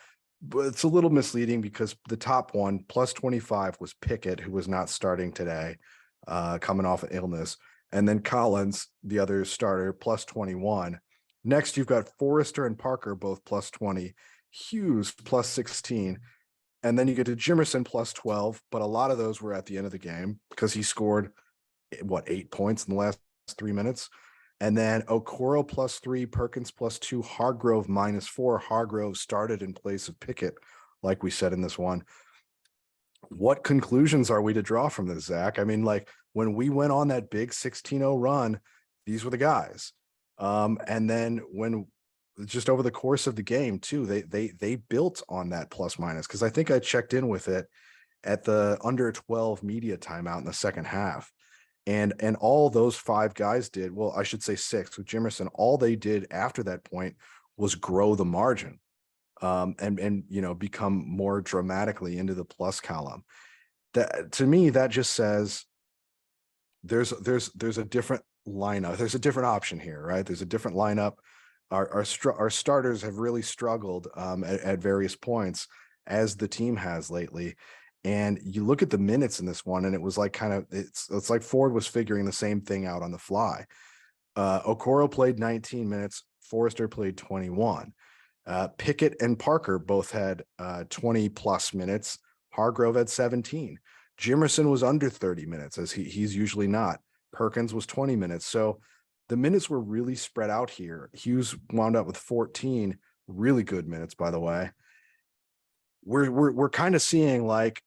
but it's a little misleading because the top one, plus 25, was Pickett, who was not starting today, coming off an illness. And then Collins, the other starter, plus 21. Next, you've got Forrester and Parker, both plus 20, Hughes plus 16, and then you get to Jimerson plus 12, but a lot of those were at the end of the game because he scored, 8 points in the last 3 minutes. And then Okoro plus 3, Perkins plus 2, Hargrove minus 4. Hargrove started in place of Pickett, like we said in this one. What conclusions are we to draw from this, Zach? I mean, like when we went on that big 16-0 run, these were the guys. And then when just over the course of the game too, they built on that plus minus, because I think I checked in with it at the under 12 media timeout in the second half. And all those 5 guys did, well, I should say 6 with Jimerson, all they did after that point was grow the margin and become more dramatically into the plus column. That, to me, that just says there's a different lineup. There's a different option here, right? There's a different lineup. Our starters have really struggled at various points, as the team has lately. And you look at the minutes in this one, and it was like it's like Ford was figuring the same thing out on the fly. Okoro played 19 minutes. Forrester played 21. Pickett and Parker both had 20 plus minutes. Hargrove had 17. Jimerson was under 30 minutes, as he's usually not. Perkins was 20 minutes. So the minutes were really spread out here. Hughes wound up with 14 really good minutes, by the way. We're kind of seeing like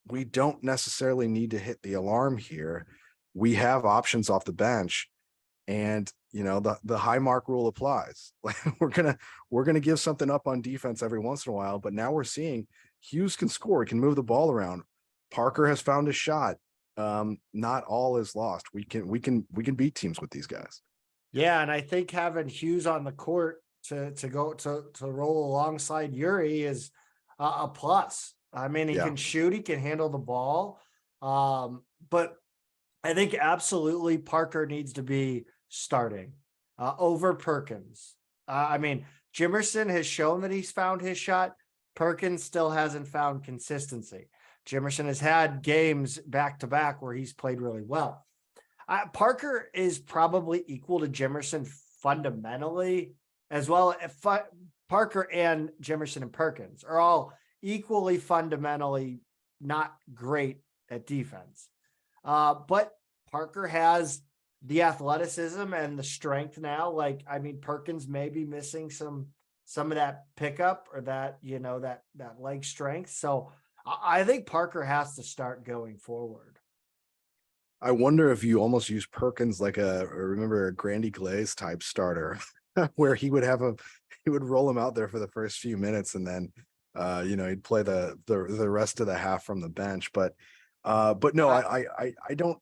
we don't necessarily need to hit the alarm here. We have options off the bench, and the high mark rule applies. Like we're gonna give something up on defense every once in a while, but now we're seeing Hughes can score, he can move the ball around. Parker has found a shot. Not all is lost. We can beat teams with these guys. Yeah, and I think having Hughes on the court to go to roll alongside Yuri is a plus. I mean, he can shoot, he can handle the ball. But I think absolutely Parker needs to be starting over Perkins. I mean, Jimerson has shown that he's found his shot. Perkins still hasn't found consistency. Jimerson has had games back to back where he's played really well. Parker is probably equal to Jimerson fundamentally as well. Parker and Jimerson and Perkins are all equally fundamentally not great at defense. But Parker has the athleticism and the strength now. Like, I mean, Perkins may be missing some of that pickup or that leg strength. So I think Parker has to start going forward. I wonder if you almost use Perkins like remember a Grandy Glaze type starter where he would roll him out there for the first few minutes, and then he'd play the rest of the half from the bench. But no, I don't,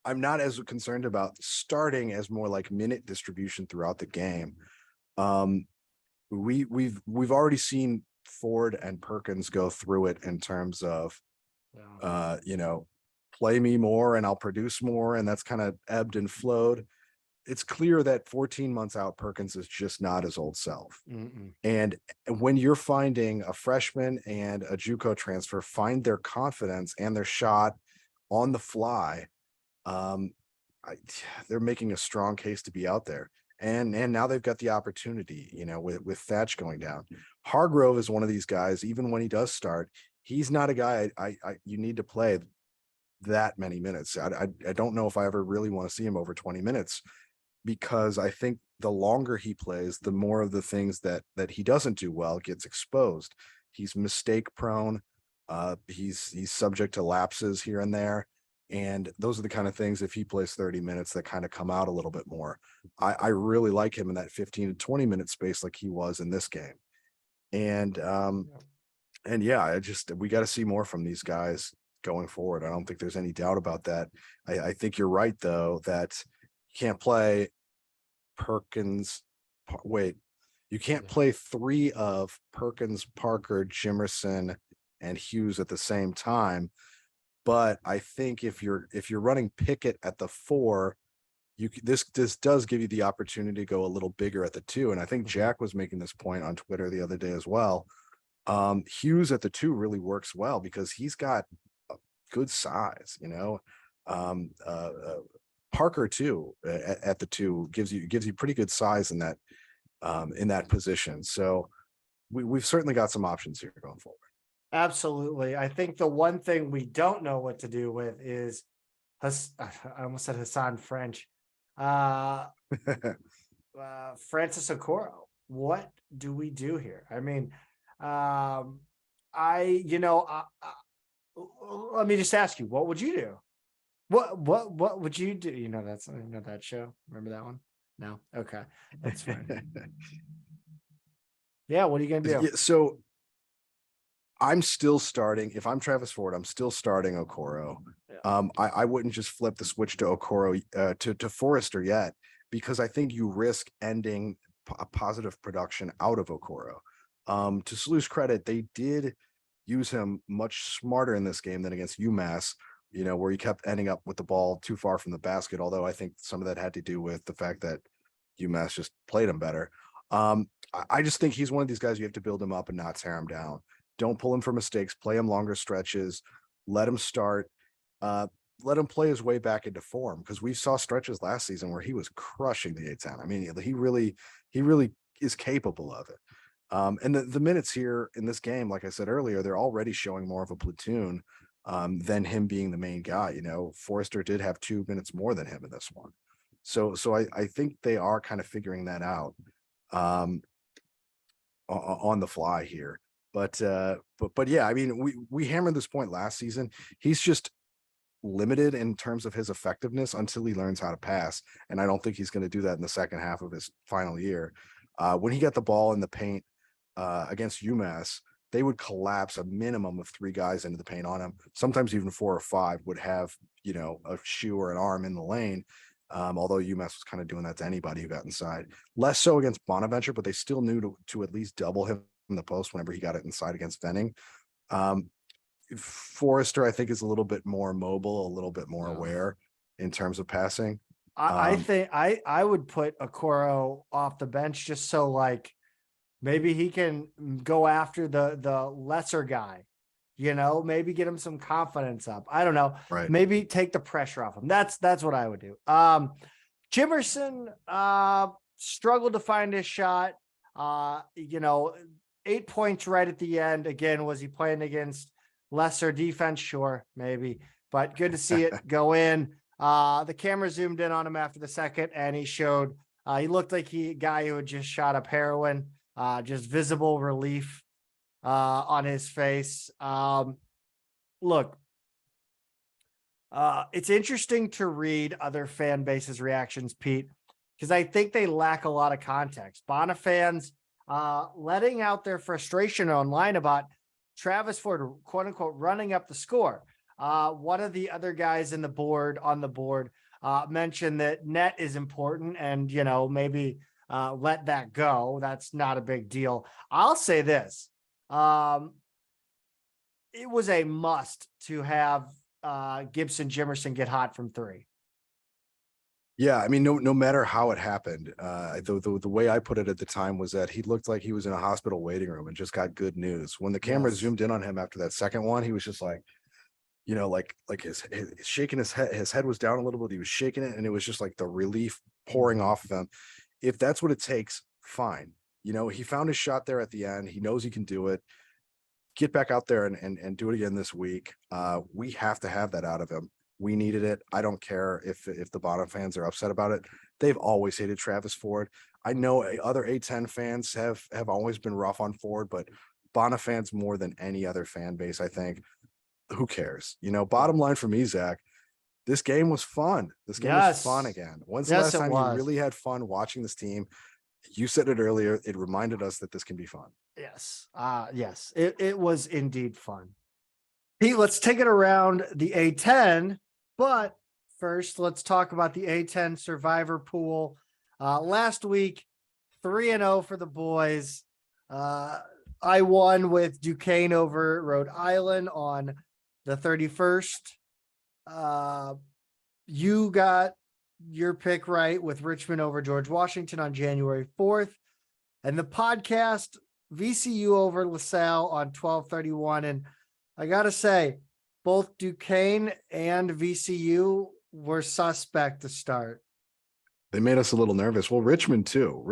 I'm not as concerned about starting as more like minute distribution throughout the game. We've already seen Ford and Perkins go through it in terms of play me more and I'll produce more, and that's kind of ebbed and flowed. It's clear that 14 months out, Perkins is just not his old self. And when you're finding a freshman and a JUCO transfer find their confidence and their shot on the fly, they're making a strong case to be out there. And now they've got the opportunity, with Thatch going down. Hargrove is one of these guys, even when he does start, he's not a guy you need to play that many minutes. I don't know if I ever really want to see him over 20 minutes, because I think the longer he plays, the more of the things that he doesn't do well gets exposed. He's mistake prone. He's subject to lapses here and there. And those are the kind of things, if he plays 30 minutes, that kind of come out a little bit more. I really like him in that 15 to 20 minute space like he was in this game. And yeah, we got to see more from these guys going forward. I don't think there's any doubt about that. I think you're right, though, that you can't play Perkins. You can't play three of Perkins, Parker, Jimerson, and Hughes at the same time. But I think if you're running Pickett at the 4, this does give you the opportunity to go a little bigger at the 2. And I think Jack was making this point on Twitter the other day as well. Hughes at the 2 really works well because he's got a good size, Parker too at the 2 gives you pretty good size in that position. So we've certainly got some options here going forward. Absolutely. I think the one thing we don't know what to do with is, I almost said Hassan French, Francis Okoro. What do we do here? I mean, let me just ask you, what would you do? What would you do? That show. Remember that one? No. Okay. That's fine. Yeah. What are you going to do? So I'm still starting. If I'm Travis Ford, I'm still starting Okoro. Yeah. I wouldn't just flip the switch to Okoro to Forrester yet, because I think you risk ending a positive production out of Okoro. To Slew's credit, they did use him much smarter in this game than against UMass, where he kept ending up with the ball too far from the basket. Although I think some of that had to do with the fact that UMass just played him better. I just think he's one of these guys you have to build him up and not tear him down. Don't pull him for mistakes, play him longer stretches, let him start, let him play his way back into form, because we saw stretches last season where he was crushing the A10. I mean, he really is capable of it. And the minutes here in this game, like I said earlier, they're already showing more of a platoon than him being the main guy. Forrester did have 2 minutes more than him in this one. So I think they are kind of figuring that out on the fly here. But yeah, I mean, we hammered this point last season. He's just limited in terms of his effectiveness until he learns how to pass. And I don't think he's going to do that in the second half of his final year. When he got the ball in the paint against UMass, they would collapse a minimum of 3 guys into the paint on him. Sometimes even 4 or 5 would have, a shoe or an arm in the lane. Although UMass was kind of doing that to anybody who got inside. Less so against Bonaventure, but they still knew to at least double him in the post whenever he got it inside against Venning. Forrester, I think, is a little bit more mobile, a little bit more aware in terms of passing. I think I would put Okoro off the bench just so maybe he can go after the lesser guy, maybe get him some confidence up. I don't know. Right. Maybe take the pressure off him. That's what I would do. Jimerson struggled to find his shot. 8 points right at the end. Again, was he playing against lesser defense? Sure, maybe, but good to see it go in. The camera zoomed in on him after the second, and he showed he looked like a guy who had just shot up heroin. Just visible relief on his face. Look, it's interesting to read other fan bases' reactions, Pete, because I think they lack a lot of context. Bona fans letting out their frustration online about Travis Ford, quote unquote, running up the score. One of the other guys on the board mentioned that net is important and, maybe let that go. That's not a big deal. I'll say this. It was a must to have Gibson Jimerson get hot from three. Yeah, I mean, no matter how it happened, the way I put it at the time was that he looked like he was in a hospital waiting room and just got good news. When the camera zoomed in on him after that second one, he was just like, like his shaking his head was down a little bit. He was shaking it, and it was just like the relief pouring off of him. If that's what it takes, fine. He found his shot there at the end. He knows he can do it. Get back out there and do it again this week. We have to have that out of him. We needed it. I don't care if the Bona fans are upset about it. They've always hated Travis Ford. I know other A10 fans have always been rough on Ford, but Bona fans more than any other fan base, I think. Who cares? Bottom line for me, Zach, this game was fun. This game was fun again. When's the last time you really had fun watching this team? You said it earlier. It reminded us that this can be fun. Yes. Yes, it was indeed fun. Pete, let's take it around the A10, but first let's talk about the A10 survivor pool. Last week, 3-0 for the boys. I won with Duquesne over Rhode Island on the 31st. You got your pick right with Richmond over George Washington on January 4th. And the podcast, VCU over LaSalle on 12/31. And I got to say, both Duquesne and VCU were suspect to start. They made us a little nervous. Well, Richmond too.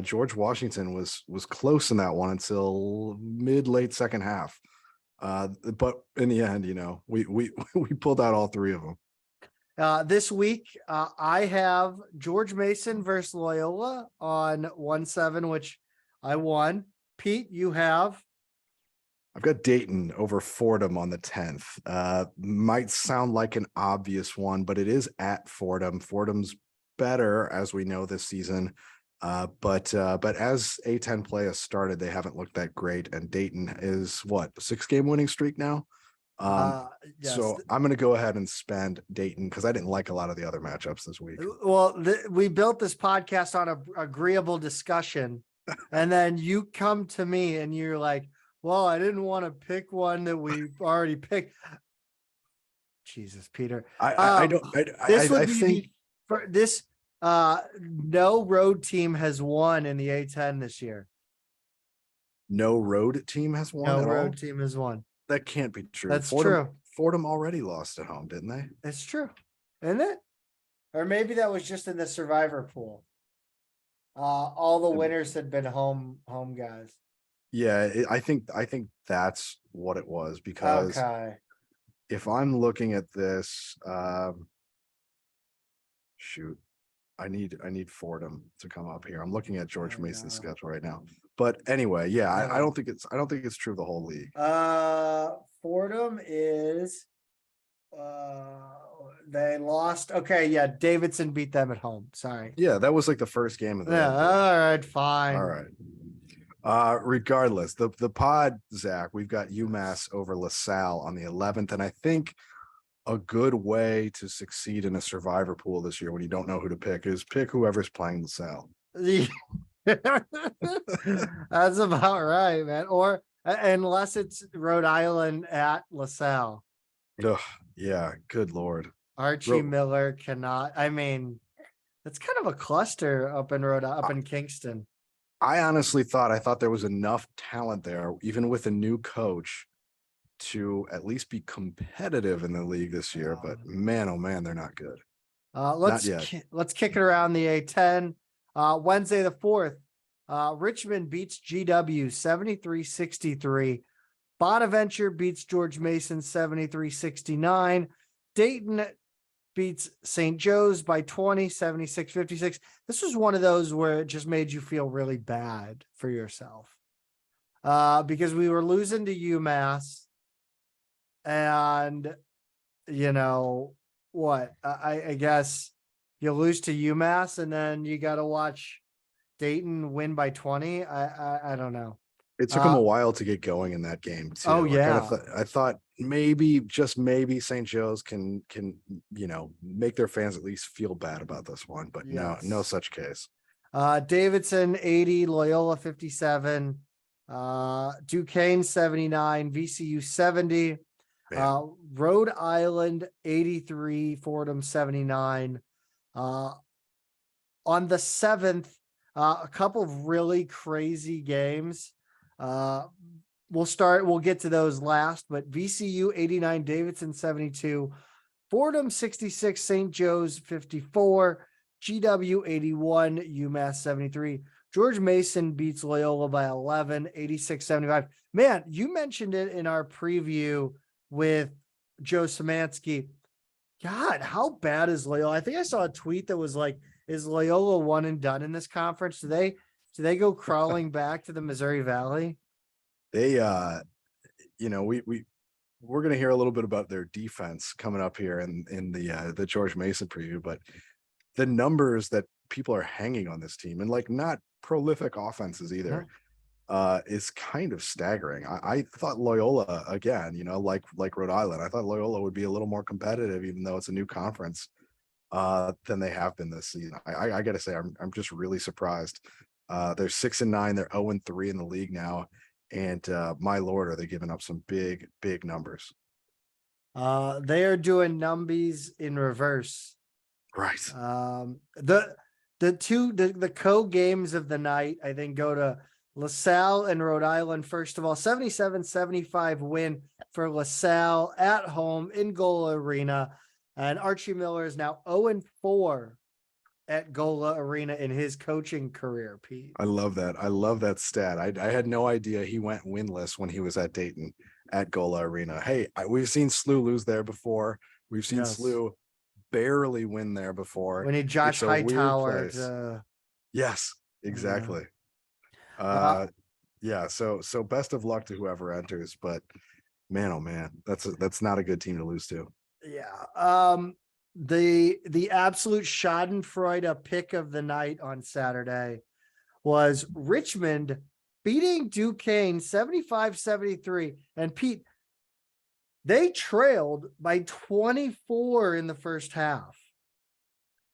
George Washington was close in that one until late second half. But in the end, we pulled out all three of them. This week, I have George Mason versus Loyola on 1-7, which I won. Pete, you have? I've got Dayton over Fordham on the 10th. Might sound like an obvious one, but it is at Fordham. Fordham's better, as we know, this season. But as A10 play has started, they haven't looked that great. And Dayton is what, a 6-game winning streak now? Yes. So I'm going to go ahead and spend Dayton because I didn't like a lot of the other matchups this week. Well, we built this podcast on an agreeable discussion, and then you come to me and you're like, well, I didn't want to pick one that we already picked. Jesus, Peter. I think no road team has won in the A10 this year. No road team has won. No road team has won. That can't be true. That's true. Fordham already lost at home, didn't they? It's true. Isn't it? Or maybe that was just in the survivor pool. All the winners had been home guys. Yeah, I think that's what it was, because if I'm looking at this, shoot, I need Fordham to come up here. I'm looking at George Mason's schedule right now. But anyway, yeah, I don't think it's true the whole league. Fordham is they lost. Okay, yeah, Davidson beat them at home. Sorry. Yeah, that was like the first game of the all right, fine. All right. Regardless, the pod, Zach, we've got UMass over LaSalle on the 11th, and I think a good way to succeed in a survivor pool this year when you don't know who to pick is pick whoever's playing LaSalle. That's about right, man. Or unless it's Rhode Island at LaSalle. Ugh, yeah, good Lord. Archie Miller cannot. I mean, it's kind of a cluster up in Kingston. I honestly thought there was enough talent there, even with a new coach, to at least be competitive in the league this year. But man, oh man, they're not good. Let's kick it around the A10. Wednesday the 4th, Richmond beats GW 73-63. Bonaventure beats George Mason 73-69. Dayton beats St. Joe's by 20, 76-56. This was one of those where it just made you feel really bad for yourself. Because we were losing to UMass. And, I guess you lose to UMass and then you got to watch Dayton win by 20. I don't know. It took them a while to get going in that game too. Oh, yeah. I thought maybe, just maybe, St. Joe's can make their fans at least feel bad about this one, but no Yes. such case. Davidson 80, Loyola 57, Duquesne 79, VCU 70, Rhode Island 83, Fordham 79. On the 7th, a couple of really crazy games. We'll get to those last, but VCU 89, Davidson 72, Fordham 66, St. Joe's 54, GW 81, UMass 73. George Mason beats Loyola by 11, 86-75. Man, you mentioned it in our preview with Joe Szymanski. God, how bad is Loyola? I think I saw a tweet that was like, is Loyola one and done in this conference? Do they go crawling back to the Missouri Valley? They we're going to hear a little bit about their defense coming up here in the George Mason preview, but the numbers that people are hanging on this team, and like not prolific offenses either, is kind of staggering. I thought Loyola, again, like Rhode Island, I thought Loyola would be a little more competitive, even though it's a new conference, than they have been this season. I got to say, I'm just really surprised. They're 6-9, they're 0-3 in the league now. And my Lord, are they giving up some big numbers? They are doing numbies in reverse. Right. The co games of the night, I think, go to LaSalle and Rhode Island. First of all, 77-75 win for LaSalle at home in Gola Arena. And Archie Miller is now 0-4 at Gola Arena in his coaching career, Pete. I love that. I love that stat. I had no idea he went winless when he was at Dayton at Gola Arena. Hey, we've seen SLU lose there before. We've seen SLU barely win there before. When he Josh Hightower. Yes, exactly. Yeah. So best of luck to whoever enters, but man, oh man, that's not a good team to lose to. Yeah. The absolute schadenfreude pick of the night on Saturday was Richmond beating Duquesne 75-73. And Pete, they trailed by 24 in the first half.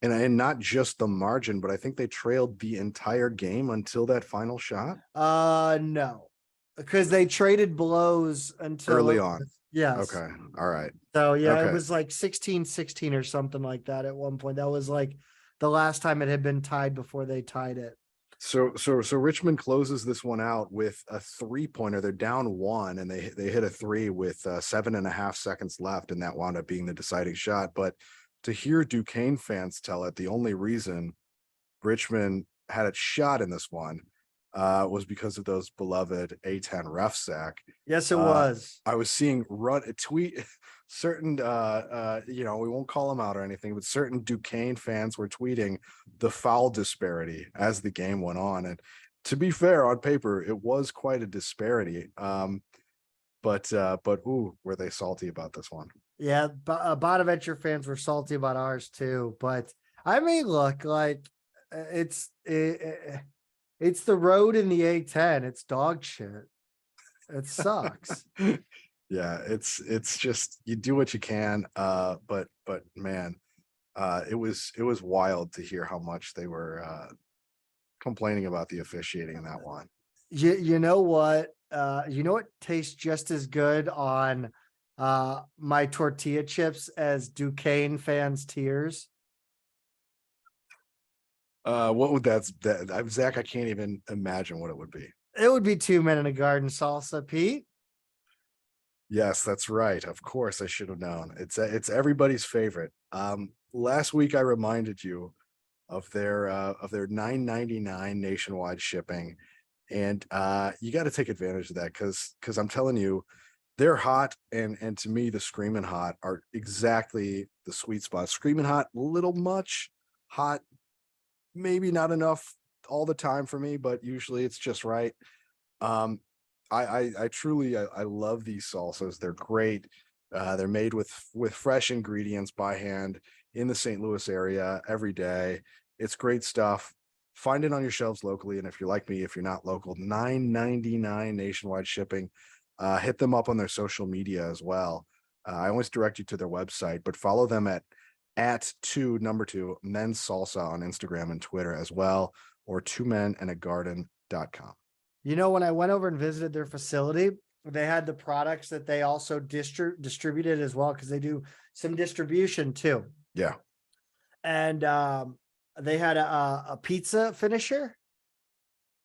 And not just the margin, but I think they trailed the entire game until that final shot. No, because they traded blows until early on. Yes. Okay. All right. So It was like 16-16 or something like that at one point. That was like the last time it had been tied before they tied it. So Richmond closes this one out with a 3-pointer. They're down 1 and they hit a 3 with 7.5 seconds left, and that wound up being the deciding shot. But to hear Duquesne fans tell it, the only reason Richmond had a shot in this one was because of those beloved A10 ref sack. Yes, it was. I was seeing a tweet, certain, we won't call them out or anything, but certain Duquesne fans were tweeting the foul disparity as the game went on. And to be fair, on paper, it was quite a disparity. But ooh, were they salty about this one? Yeah, Bonaventure fans were salty about ours too. But I mean, look, like it's the road in the A10. It's dog shit. It sucks. Yeah, it's just, you do what you can. But man, it was wild to hear how much they were complaining about the officiating in that one. You know what? You know what tastes just as good on my tortilla chips as Duquesne fans' tears? What would that Zach? I can't even imagine what it would be. It would be 2 Men in a Garden salsa, Pete. Yes, that's right. Of course, I should have known. It's everybody's favorite. Last week I reminded you of their $9.99 nationwide shipping, and you got to take advantage of that because I'm telling you, they're hot, and to me, the Screaming Hot are exactly the sweet spot. Screaming Hot, a little much, hot, maybe not enough all the time for me, but usually it's just right. I truly love these salsas. They're great. They're made with fresh ingredients by hand in the St. Louis area every day. It's great stuff. Find it on your shelves locally, and if you're like me, if you're not local, $9.99 nationwide shipping. hit them up on their social media as well. I always direct you to their website, but follow them at two men's salsa on Instagram and Twitter as well, or twomenandagarden.com. When I went over and visited their facility, they had the products that they also distributed as well, because they do some distribution too. Yeah. And they had a pizza finisher,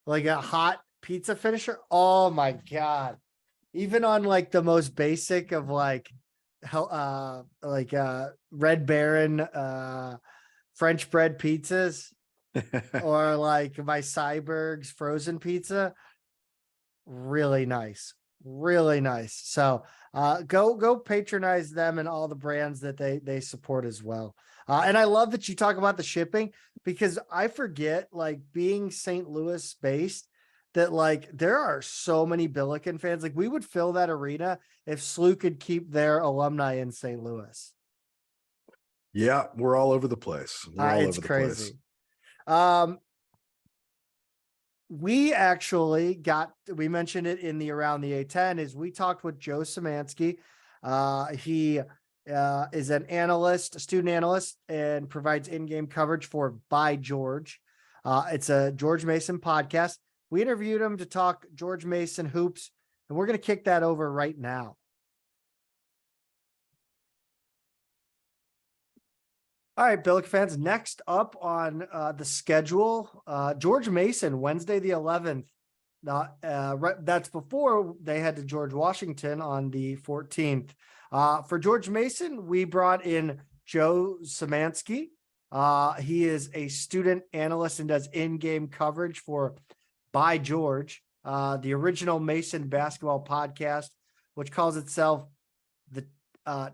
like a hot pizza finisher. Oh my God. Even on like the most basic of Red Baron French bread pizzas or like my Cyberg's frozen pizza. Really nice. Really nice. So go patronize them and all the brands that they support as well. And I love that you talk about the shipping, because I forget, like, being St. Louis based, that like there are so many Billiken fans. Like, we would fill that arena if SLU could keep their alumni in St. Louis. Yeah, we're all over the place. It's crazy. We actually we mentioned it in the Around the A10, is we talked with Joe Szymanski. He is an analyst, a student analyst, and provides in-game coverage for By George. It's a George Mason podcast. We interviewed him to talk George Mason hoops, and we're going to kick that over right now. All right, Billiken fans, next up on the schedule, George Mason, Wednesday the 11th. That's before they head to George Washington on the 14th. For George Mason, we brought in Joe Szymanski. He is a student analyst and does in-game coverage for By George, the original Mason basketball podcast, which calls itself the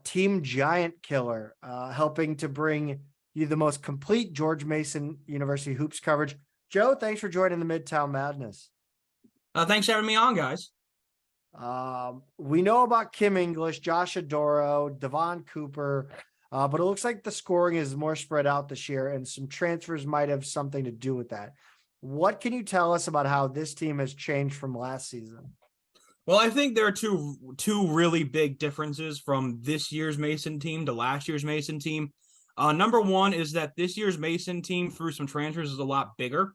Team Giant Killer, helping to bring you the most complete George Mason University hoops coverage. Joe, thanks for joining the Midtown Madness. Thanks for having me on, guys. We know about Kim English, Josh Adoro, Devon Cooper, but it looks like the scoring is more spread out this year, and some transfers might have something to do with that. What can you tell us about how this team has changed from last season? Well, I think there are two really big differences from this year's Mason team to last year's Mason team. Number one is that this year's Mason team, through some transfers, is a lot bigger.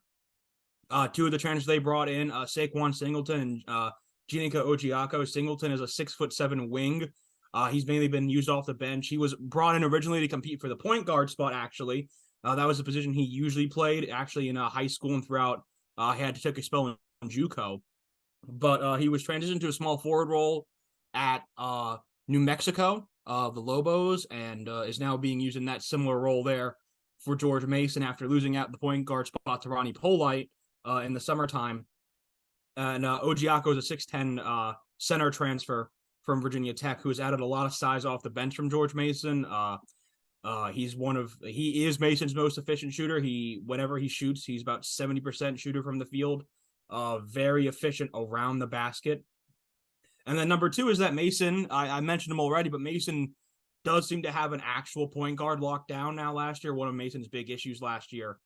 Two of the transfers they brought in, Saquon Singleton and Giannika Ojiako. Singleton is a 6'7" wing. He's mainly been used off the bench. He was brought in originally to compete for the point guard spot, actually. That was a position he usually played, actually, in high school and throughout. He had to take a spell in JUCO. But he was transitioned to a small forward role at New Mexico, the Lobos, and is now being used in that similar role there for George Mason after losing out the point guard spot to Ronnie Polite in the summertime. And Ojiako is a 6'10" center transfer from Virginia Tech, who has added a lot of size off the bench from George Mason. He is Mason's most efficient shooter. Whenever he shoots, he's about 70% shooter from the field. Very efficient around the basket. And then number two is that Mason, I mentioned him already, but Mason does seem to have an actual point guard locked down now. Last year, one of Mason's big issues last year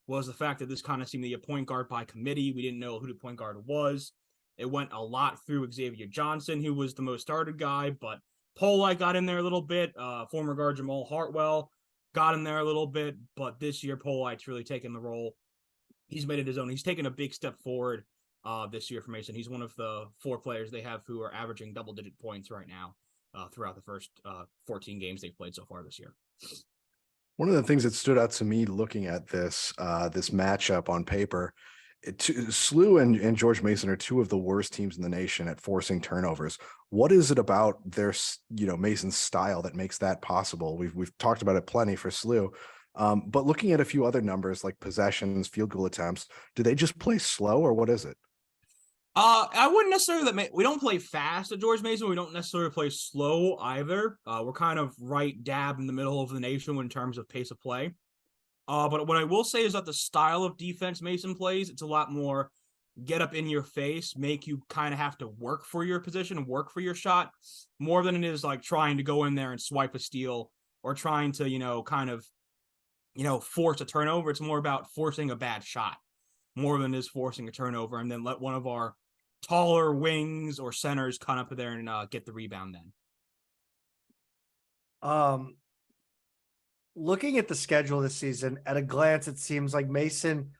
was the fact that this kind of seemed to be a point guard by committee. We didn't know who the point guard was. It went a lot through Xavier Johnson, who was the most started guy, but Polite got in there a little bit. Former guard Jamal Hartwell got in there a little bit, but this year Polite's really taken the role. He's made it his own. He's taken a big step forward this year for Mason. He's one of the 4 players they have who are averaging double-digit points right now throughout the first 14 games they've played so far this year. One of the things that stood out to me looking at this matchup on paper, SLU and George Mason are two of the worst teams in the nation at forcing turnovers. What is it about their, Mason's style that makes that possible? We've talked about it plenty for SLU. But looking at a few other numbers like possessions, field goal attempts, do they just play slow, or what is it? I wouldn't necessarily we don't play fast at George Mason. We don't necessarily play slow either. We're kind of right dab in the middle of the nation in terms of pace of play. But what I will say is that the style of defense Mason plays, it's a lot more get up in your face, make you kind of have to work for your position, work for your shot, more than it is like trying to go in there and swipe a steal or trying to, force a turnover. It's more about forcing a bad shot more than it is forcing a turnover, and then let one of our taller wings or centers come up there and get the rebound then. Looking at the schedule this season, at a glance, it seems like Mason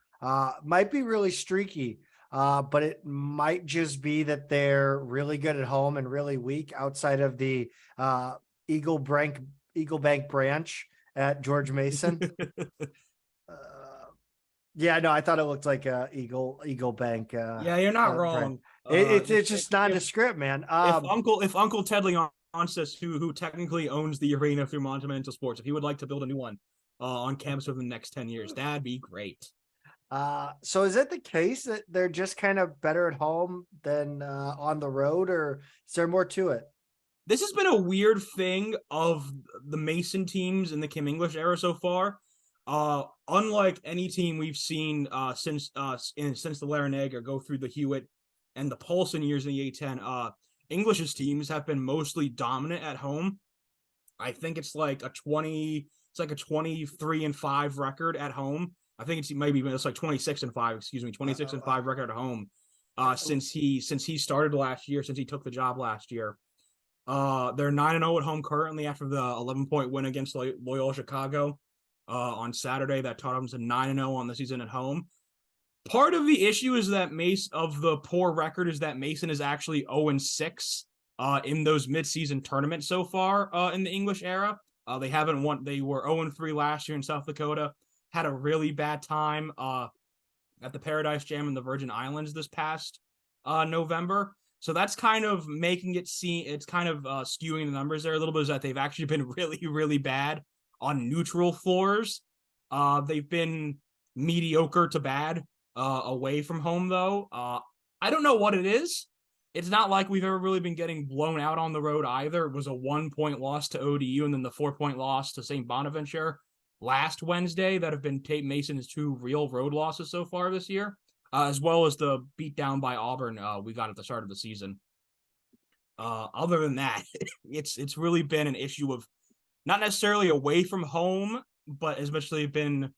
might be really streaky, but it might just be that they're really good at home and really weak outside of the Eagle Bank branch at George Mason. Yeah, no, I thought it looked like Eagle Bank. Yeah, you're not wrong. It's just nondescript, man. If Uncle Tedley Onstis, who technically owns the arena through Monumental Sports, if he would like to build a new one on campus within the next 10 years, that'd be great. So is it the case that they're just kind of better at home than on the road, or is there more to it? This has been a weird thing of the Mason teams in the Kim English era so far. Unlike any team we've seen since the Larinaga go through the Hewitt and the Paulson years in the A10, English's teams have been mostly dominant at home. I think it's like a 23-5 record at home. I think it's like 26-5, 26-5 record at home. Since he started last year, since he took the job last year. They're 9-0 at home currently after the 11-point win against Loyola Chicago on Saturday. That taught them to 9-0 on the season at home. Part of the issue is that the poor record is that Mason is actually 0-6 in those midseason tournaments so far in the English era. They haven't won. They were 0-3 last year in South Dakota. Had a really bad time at the Paradise Jam in the Virgin Islands this past November. So that's kind of making it seem, it's kind of skewing the numbers there a little bit, is that they've actually been really, really bad on neutral floors. They've been mediocre to bad away from home, though. I don't know what it is. It's not like we've ever really been getting blown out on the road either. It was a 1-point loss to ODU and then the 4-point loss to St. Bonaventure last Wednesday that have been Mason's 2 real road losses so far this year. As well as the beatdown by Auburn we got at the start of the season. Other than that, it's really been an issue of not necessarily away from home, but especially been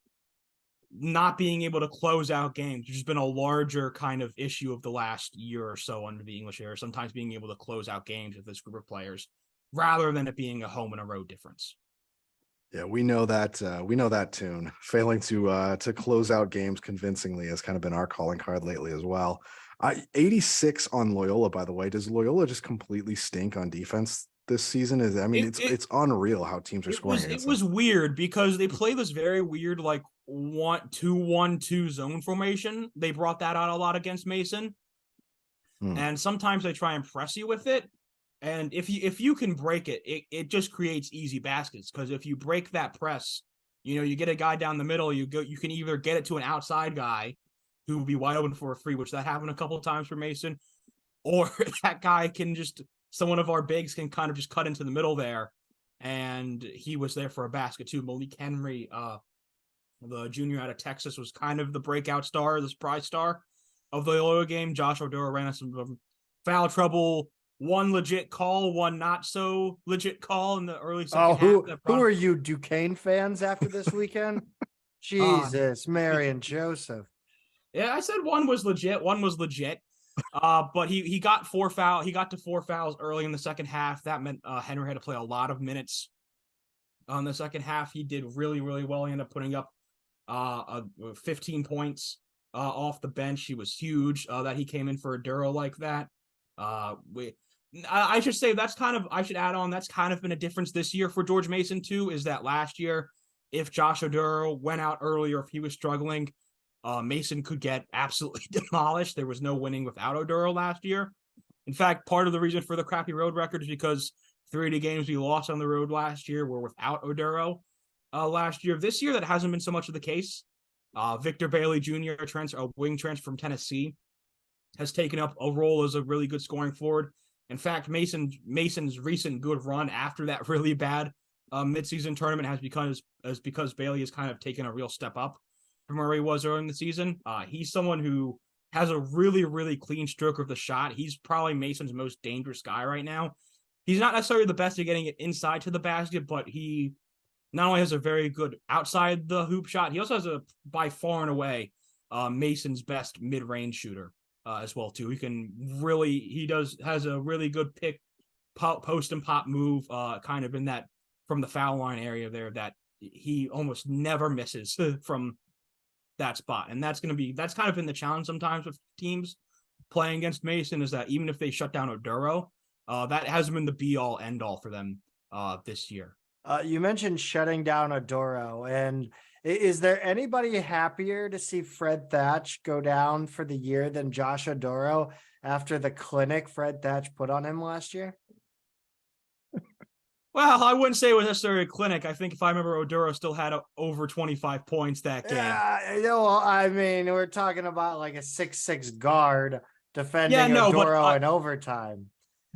not being able to close out games, which has been a larger kind of issue of the last year or so under the English era, sometimes being able to close out games with this group of players, rather than it being a home and a road difference. Yeah, we know that tune. Failing to close out games convincingly has kind of been our calling card lately as well. 86 on Loyola, by the way. Does Loyola just completely stink on defense this season? It's unreal how teams are scoring. It was weird because they play this very weird 1-2-1-2 zone formation. They brought that out a lot against Mason, and sometimes they try and press you with it. And if you can break it, it just creates easy baskets, because if you break that press, you get a guy down the middle, you can either get it to an outside guy who will be wide open for a free, which that happened a couple of times for Mason, or that guy someone of our bigs can kind of just cut into the middle there, and he was there for a basket too. Malik Henry, the junior out of Texas, was kind of the breakout star, the surprise star of the Loyola game. Josh Oduro ran into some foul trouble. One legit call, one not so legit call in the early second half. Who are you, Duquesne fans after this weekend? Jesus, Mary and Joseph. Yeah, I said one was legit. But he got 4 fouls. He got to 4 fouls early in the second half. That meant Henry had to play a lot of minutes on the second half. He did really, really well. He ended up putting up 15 points off the bench. He was huge that he came in for a Duro like that. I should say I should add on, that's kind of been a difference this year for George Mason too, is that last year, if Josh Oduro went out early or if he was struggling, Mason could get absolutely demolished. There was no winning without Oduro last year. In fact, part of the reason for the crappy road record is because 3 of the games we lost on the road last year were without Oduro last year. This year, that hasn't been so much of the case. Victor Bailey Jr., a wing transfer from Tennessee, has taken up a role as a really good scoring forward. In fact, Mason's recent good run after that really bad midseason tournament has because Bailey has kind of taken a real step up from where he was early in the season. He's someone who has a really, really clean stroke of the shot. He's probably Mason's most dangerous guy right now. He's not necessarily the best at getting it inside to the basket, but he not only has a very good outside the hoop shot, he also has by far and away Mason's best mid-range shooter. as well too. Has a really good post and pop move, kind of in that from the foul line area there that he almost never misses from that spot. And that's kind of been the challenge sometimes with teams playing against Mason, is that even if they shut down Oduro, that hasn't been the be all end all for them this year. You mentioned shutting down Oduro, and is there anybody happier to see Fred Thatch go down for the year than Josh Oduro after the clinic Fred Thatch put on him last year? Well, I wouldn't say it was necessarily a clinic. I think if I remember, Oduro still had over 25 points that game. I mean, we're talking about like a 6'6" guard defending Oduro in overtime,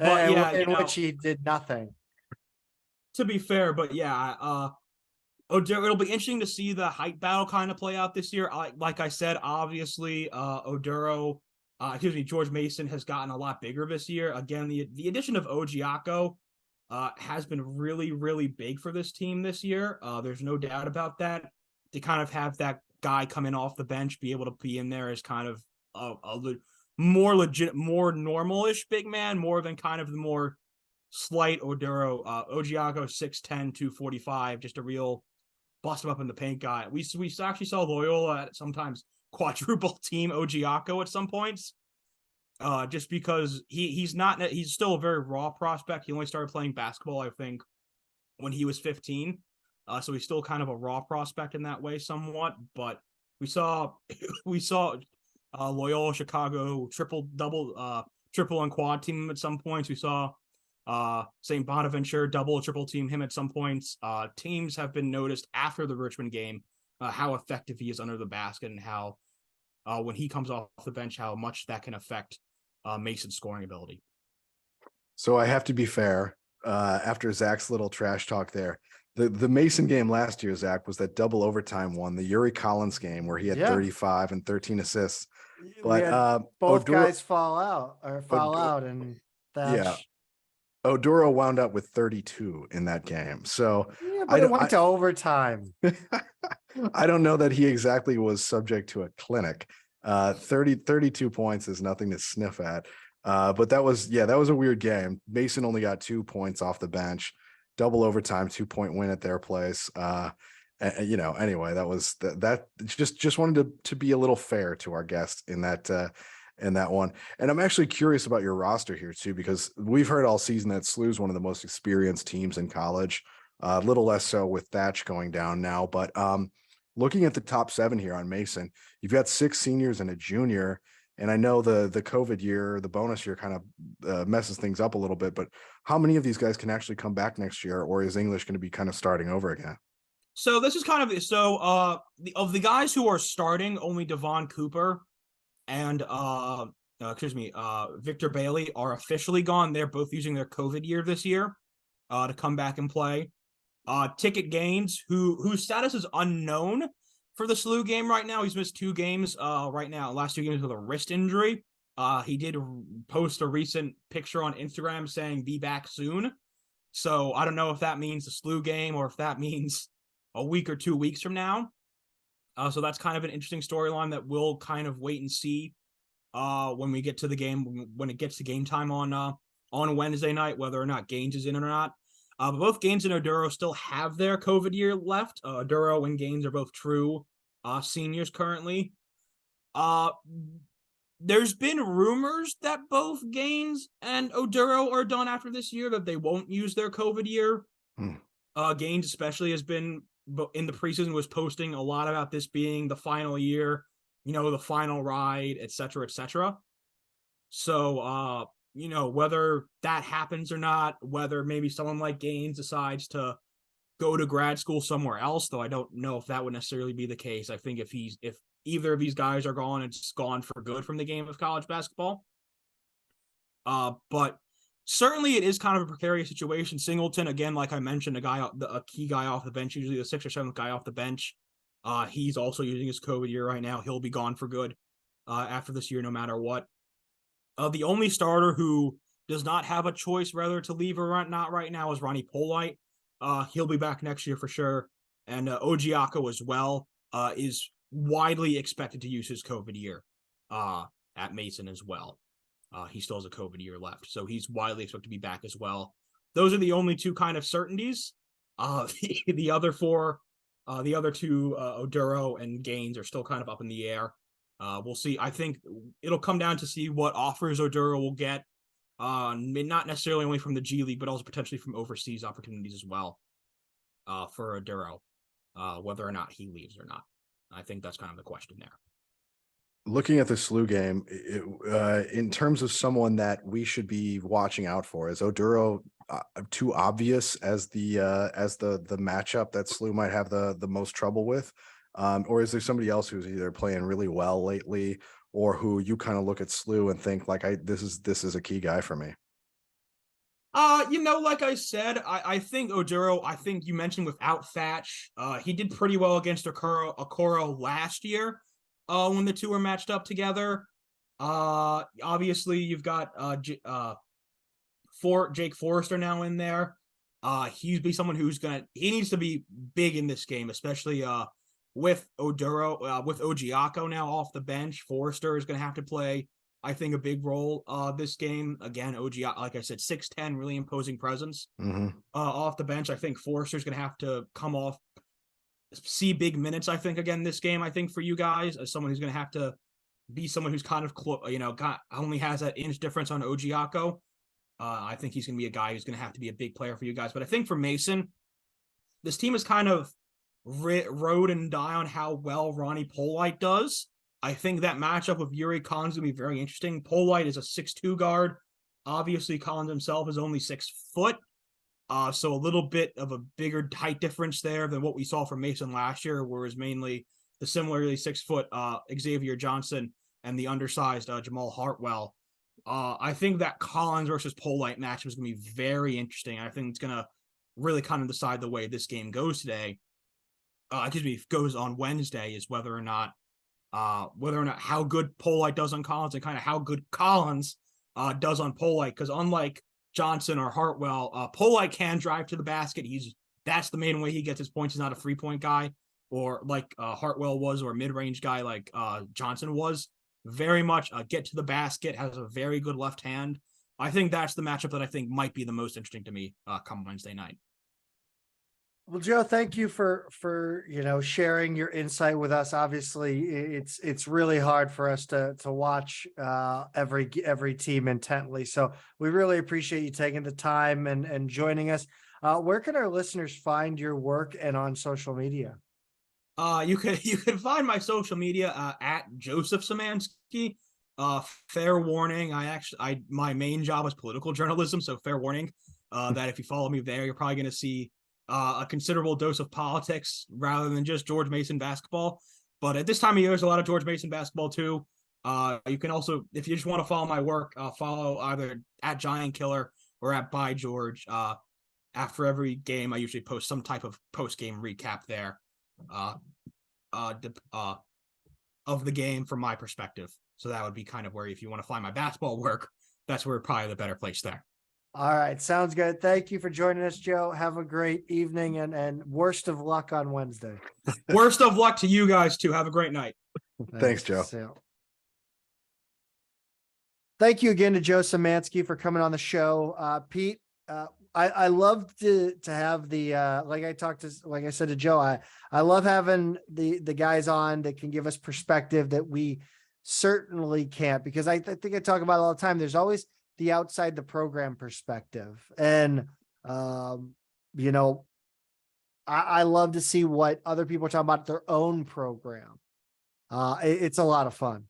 in which he did nothing. To be fair, but yeah, Oduro, it'll be interesting to see the height battle kind of play out this year. Like I said, obviously, George Mason has gotten a lot bigger this year. Again, the addition of Ogiaco has been really, really big for this team this year. There's no doubt about that. To kind of have that guy coming off the bench, be able to be in there as kind of a more legit, more normal-ish big man, more than kind of the more slight Oduro. Ogiaco 6'10", 245, just a real bust him up in the paint guy. We actually saw Loyola at sometimes quadruple team Ogiaco at some points. Just because he's still a very raw prospect. He only started playing basketball, I think, when he was 15. So he's still kind of a raw prospect in that way somewhat. But we saw Loyola Chicago triple and quad team him at some points. We saw St. Bonaventure double, triple team him at some points. Teams have been noticed after the Richmond game how effective he is under the basket, and how when he comes off the bench, how much that can affect Mason's scoring ability. So I have to be fair. After Zach's little trash talk there, the Mason game last year, Zach, was that double overtime one, the Yuri Collins game where he had 35 and 13 assists. But both guys fall out, and Thatch. Oduro wound up with 32 in that game. So but it went to overtime. I don't know that he exactly was subject to a clinic. 32 points is nothing to sniff at. But that was a weird game. Mason only got 2 points off the bench, double overtime, 2-point win at their place. Anyway, that was that just wanted to be a little fair to our guests in that one. And I'm actually curious about your roster here too, because we've heard all season that SLU's one of the most experienced teams in college. A little less so with Thatch going down now, but looking at the top 7 here on Mason, you've got 6 seniors and a junior. And I know the COVID year, the bonus year kind of messes things up a little bit, but how many of these guys can actually come back next year, or is English going to be kind of starting over again? So this is kind of, of the guys who are starting, only Devon Cooper and Victor Bailey are officially gone. They're both using their COVID year this year to come back and play. Ticket Gaines, whose status is unknown for the SLU game right now. He's missed 2 games right now, last 2 games with a wrist injury. He did post a recent picture on Instagram saying be back soon. So I don't know if that means the SLU game or if that means a week or 2 weeks from now. So that's kind of an interesting storyline that we'll kind of wait and see when we get to the game, when it gets to game time on Wednesday night, whether or not Gaines is in or not. But both Gaines and Oduro still have their COVID year left. Oduro and Gaines are both true seniors currently. There's been rumors that both Gaines and Oduro are done after this year, that they won't use their COVID year. Gaines especially has been, in the preseason, was posting a lot about this being the final year, the final ride, et cetera, et cetera. So, whether that happens or not, whether maybe someone like Gaines decides to go to grad school somewhere else, though I don't know if that would necessarily be the case. I think if either of these guys are gone, it's gone for good from the game of college basketball. But certainly it is kind of a precarious situation. Singleton, again, like I mentioned, a key guy off the bench, usually the 6th or 7th guy off the bench. He's also using his COVID year right now. He'll be gone for good after this year, no matter what. The only starter who does not have a choice whether to leave or not right now is Ronnie Polite. He'll be back next year for sure. And Ogiaco as well is widely expected to use his COVID year at Mason as well. He still has a COVID year left, so he's widely expected to be back as well. Those are the only two kind of certainties. The other four, the other two, Oduro and Gaines, are still kind of up in the air. We'll see. I think it'll come down to see what offers Oduro will get, not necessarily only from the G League, but also potentially from overseas opportunities as well, for Oduro, whether or not he leaves or not. I think that's kind of the question there. Looking at the SLU game, in terms of someone that we should be watching out for, is Oduro too obvious as the matchup that SLU might have the most trouble with, or is there somebody else who's either playing really well lately, or who you kind of look at SLU and think like, this is a key guy for me? Like I said, I think Oduro, I think you mentioned without Thatch, he did pretty well against Okoro last year, when the two were matched up together. Obviously you've got Jake Forrester now in there. He'd be someone he needs to be big in this game, especially with Oduro, with Ogiaco now off the bench. Forrester is going to have to play, I think, a big role this game. Again, Ogiaco, like I said, 6'10", really imposing presence off the bench. I think Forrester's going to have to come off, see big minutes, I think, again this game, I think, for you guys, as someone who's going to have to be someone who's kind of only has that inch difference on Ogiaco. I think he's going to be a guy who's going to have to be a big player for you guys. But I think for Mason, this team is kind of rode and die on how well Ronnie Polite does. I think that matchup with Yuri Collins is going to be very interesting. Polite is a 6'2" guard. Obviously, Collins himself is only 6 foot. So a little bit of a bigger height difference there than what we saw from Mason last year, whereas mainly the similarly 6 foot Xavier Johnson and the undersized Jamal Hartwell. I think that Collins versus Polite matchup is going to be very interesting. I think it's going to really kind of decide the way this game goes today. Goes on Wednesday, is whether or not how good Polite does on Collins and kind of how good Collins does on Polite. Because unlike Johnson or Hartwell, Polite can drive to the basket. That's the main way he gets his points. He's not a 3-point guy, or like Hartwell was, or a mid-range guy like Johnson was. Very much get to the basket, has a very good left hand. I think that's the matchup that I think might be the most interesting to me come Wednesday night. Well, Joe, thank you for sharing your insight with us. Obviously, it's really hard for us to watch every team intently. So we really appreciate you taking the time and joining us. Where can our listeners find your work and on social media? You can find my social media at Joseph Szymanski. Fair warning, my main job is political journalism, so fair warning that if you follow me there, you're probably going to see a considerable dose of politics rather than just George Mason basketball. But at this time of year, there's a lot of George Mason basketball too. You can also, if you just want to follow my work, follow either at Giant Killer or at By George. After every game, I usually post some type of post-game recap there of the game from my perspective. So that would be kind of where, if you want to find my basketball work, that's where probably the better place there. All right. Sounds good. Thank you for joining us, Joe. Have a great evening and worst of luck on Wednesday. Worst of luck to you guys too. Have a great night. Thanks, Joe. Thank you again to Joe Szymanski for coming on the show. Pete, I love to have the like I said to Joe, I love having the guys on that can give us perspective that we certainly can't, because I think I talk about it all the time. There's always the outside the program perspective. And, I love to see what other people are talking about their own program. It's a lot of fun.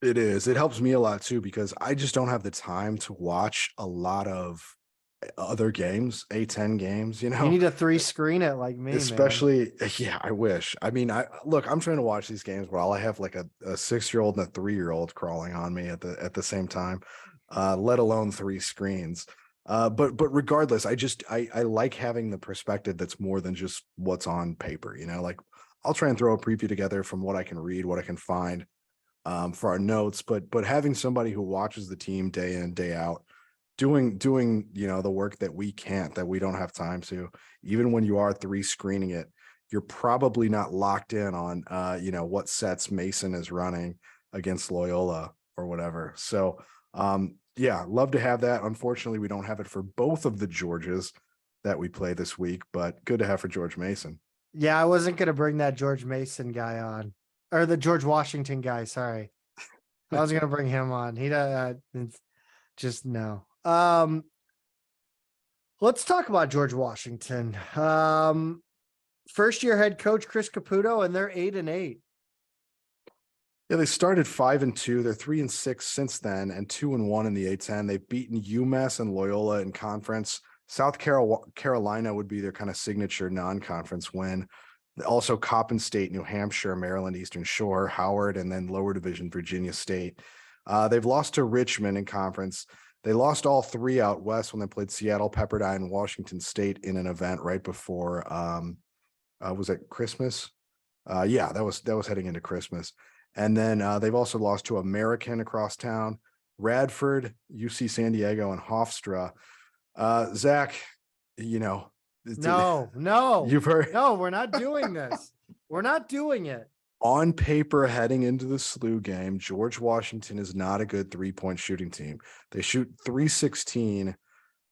It is. It helps me a lot too, because I just don't have the time to watch a lot of other games, A10 games, You need a 3-screen it like me, especially, man. Yeah, I wish. I mean, I'm trying to watch these games while I have like a 6-year-old and a 3-year-old crawling on me at the same time. Let alone 3 screens. But regardless, I like having the perspective that's more than just what's on paper, like I'll try and throw a preview together from what I can read, what I can find for our notes, but having somebody who watches the team day in, day out, doing the work that we don't have time to, even when you are 3 screening it, you're probably not locked in on what sets Mason is running against Loyola or whatever. So yeah, love to have that. Unfortunately, we don't have it for both of the Georges that we play this week, but good to have for George Mason. Yeah, I wasn't going to bring that George Mason guy on, or the George Washington guy. Sorry. I was going to bring him on. He just no. Let's talk about George Washington. First year head coach Chris Caputo, and they're 8-8. Yeah, they started 5-2. They're 3-6 since then, and 2-1 in the A10. They've beaten UMass and Loyola in conference. South Carolina would be their kind of signature non-conference win. Also, Coppin State, New Hampshire, Maryland, Eastern Shore, Howard, and then lower division Virginia State. They've lost to Richmond in conference. They lost all three out west when they played Seattle, Pepperdine, and Washington State in an event right before. Was it Christmas? Yeah, that was heading into Christmas. And then they've also lost to American across town, Radford, UC San Diego, and Hofstra. Zach, No, you've heard. No, we're not doing this. We're not doing it. On paper, heading into the SLU game, George Washington is not a good 3-point shooting team. They shoot .316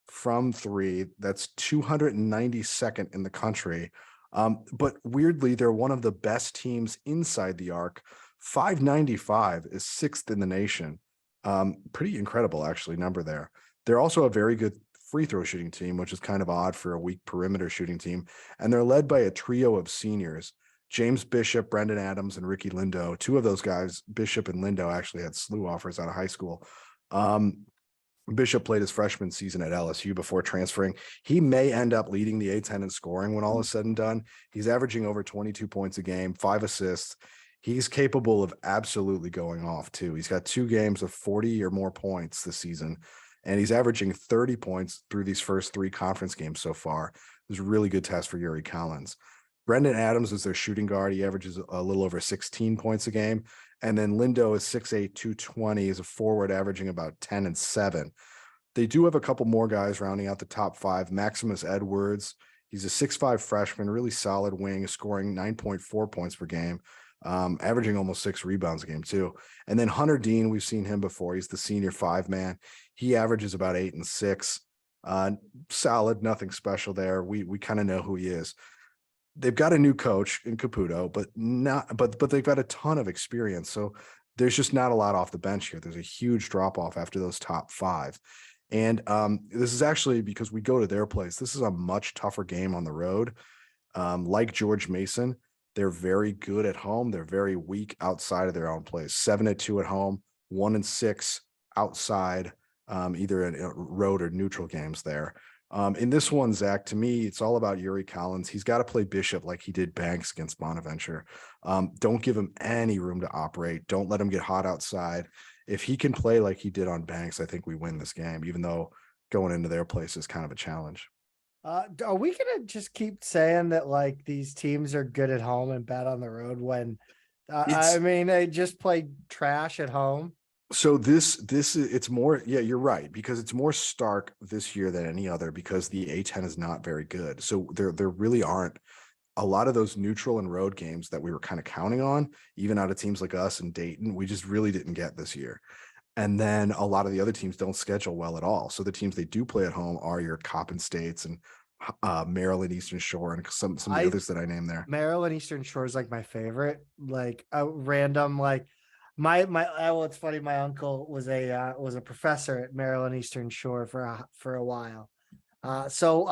from three. That's 292nd in the country. But weirdly, they're one of the best teams inside the arc. 595 is 6th in the nation. Pretty incredible, actually, number there. They're also a very good free throw shooting team, which is kind of odd for a weak perimeter shooting team. And they're led by a trio of seniors, James Bishop, Brendan Adams, and Ricky Lindo. Two of those guys, Bishop and Lindo, actually had SLU offers out of high school. Bishop played his freshman season at LSU before transferring. He may end up leading the A10 in scoring when all is said and done. He's averaging over 22 points a game, 5 assists. He's capable of absolutely going off too. He's got 2 games of 40 or more points this season, and he's averaging 30 points through these first 3 conference games so far. It was a really good test for Yuri Collins. Brendan Adams is their shooting guard. He averages a little over 16 points a game. And then Lindo is 6'8", 220, is a forward averaging about 10 and 7. They do have a couple more guys rounding out the top 5. Maximus Edwards, he's a 6'5" freshman, really solid wing, scoring 9.4 points per game, averaging almost 6 rebounds a game too. And then Hunter Dean, we've seen him before. He's the senior 5-man. He averages about 8 and 6. Solid, nothing special there. We kind of know who he is. They've got a new coach in Caputo, but they've got a ton of experience. So there's just not a lot off the bench here. There's a huge drop off after those top 5. And this is actually because we go to their place. This is a much tougher game on the road. Like George Mason, they're very good at home. They're very weak outside of their own place. 7-2 at home, 1-6 outside, either in road or neutral games there. In this one, Zach, to me, it's all about Yuri Collins. He's got to play Bishop like he did Banks against Bonaventure. Don't give him any room to operate. Don't let him get hot outside. If he can play like he did on Banks, I think we win this game, even though going into their place is kind of a challenge. Are we going to just keep saying that like these teams are good at home and bad on the road when, I mean, they just play trash at home? So this it's more, yeah, you're right, because it's more stark this year than any other because the A10 is not very good. So there really aren't a lot of those neutral and road games that we were kind of counting on, even out of teams like us and Dayton. We just really didn't get this year. And then a lot of the other teams don't schedule well at all. So the teams they do play at home are your Coppin States and Maryland, Eastern Shore, and some of the others that I named there. Maryland, Eastern Shore is like my favorite, like a random, like well, it's funny. My uncle was a professor at Maryland Eastern Shore for a while. So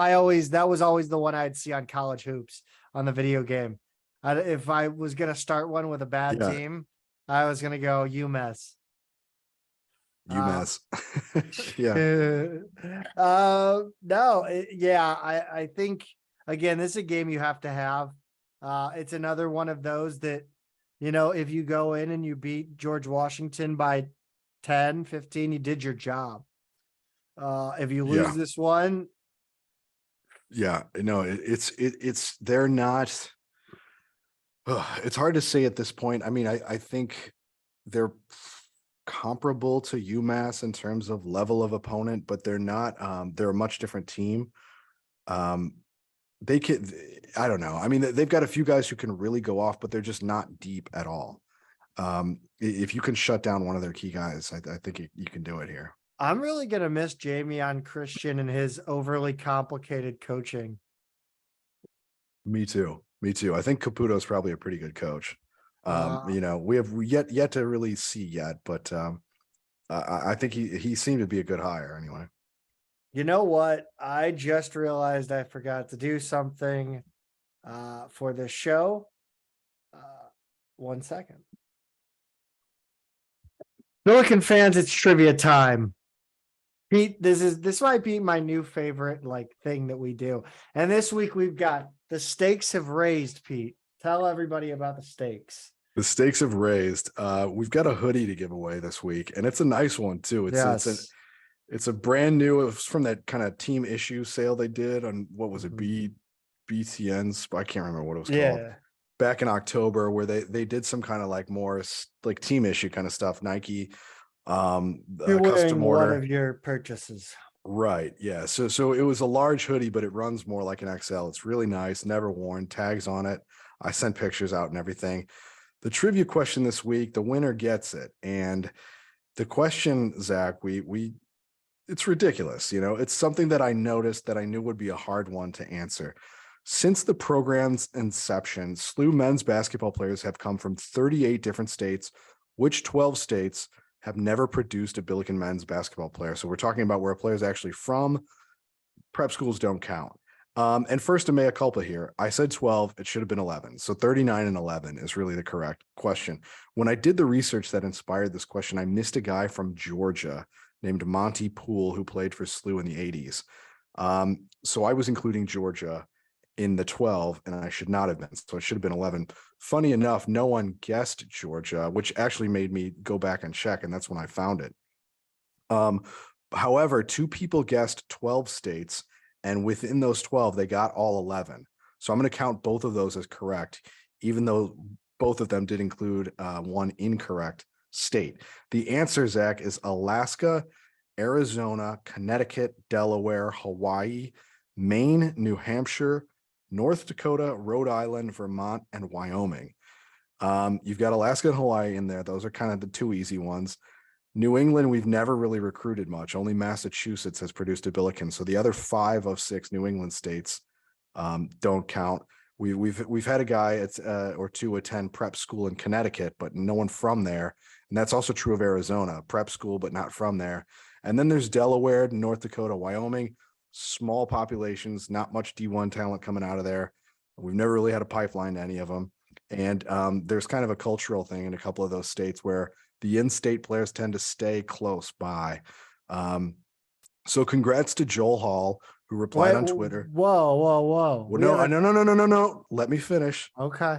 that was always the one I'd see on College Hoops on the video game. If I was going to start one with a bad team, I was going to go UMass. UMass. I think, again, this is a game you have to have. It's another one of those that, you know, if you go in and you beat George Washington by 10, 15, you did your job. If you lose this one. Yeah, no, they're not, it's hard to say at this point. I mean, I think they're comparable to UMass in terms of level of opponent, but they're not, they're a much different team. They can, I don't know. I mean, they've got a few guys who can really go off, but they're just not deep at all. If you can shut down one of their key guys, I think you can do it here. I'm really going to miss Jamion Christian and his overly complicated coaching. Me too. I think Caputo is probably a pretty good coach. Uh, We have yet to really see yet, but I think he seemed to be a good hire anyway. You know what? I just realized I forgot to do something for the show. 1 second. Billiken fans, it's trivia time. Pete, this might be my new favorite thing that we do. And this week we've got the stakes have raised, Pete. Tell everybody about the stakes. The stakes have raised. We've got a hoodie to give away this week, and it's a nice one too. It's a brand new. It was from that kind of team issue sale they did on what was it, BTN's? I can't remember what it was called. Back in October, where they did some kind of more team issue kind of stuff. Nike, You're wearing one of your purchases, right? Yeah. So it was a large hoodie, but it runs more like an XL. It's really nice, never worn, tags on it. I sent pictures out and everything. The trivia question this week, the winner gets it, and the question, Zach, it's ridiculous. It's something that I noticed that I knew would be a hard one to answer. Since the program's inception, SLU men's basketball players have come from 38 different states. Which 12 states have never produced a Billiken men's basketball player? So we're talking about where a player is actually from. Prep schools don't count. And first, a mea culpa here. I said 12. It should have been 11. So 39 and 11 is really the correct question. When I did the research that inspired this question, I missed a guy from Georgia named Monty Poole who played for SLU in the 80s. So I was including Georgia in the 12, and I should not have been. So it should have been 11. Funny enough, no one guessed Georgia, which actually made me go back and check, and that's when I found it. However, 2 people guessed 12 states, and within those 12, they got all 11. So I'm going to count both of those as correct, even though both of them did include one incorrect state. The answer, Zach, is Alaska, Arizona, Connecticut, Delaware, Hawaii, Maine, New Hampshire, North Dakota, Rhode Island, Vermont, and Wyoming. You've got Alaska and Hawaii in there. Those are kind of the 2 easy ones. New England, we've never really recruited much. Only Massachusetts has produced a Billiken. So the other 5 of 6 New England states don't count. We've had a guy or 2 attend prep school in Connecticut, but no one from there. And that's also true of Arizona, prep school, but not from there. And then there's Delaware, North Dakota, Wyoming. Small populations, not much D1 talent coming out of there. We've never really had a pipeline to any of them. And there's kind of a cultural thing in a couple of those states where the in-state players tend to stay close by. So congrats to Joel Hall, who replied on Twitter. Whoa. Well, no. Let me finish. Okay.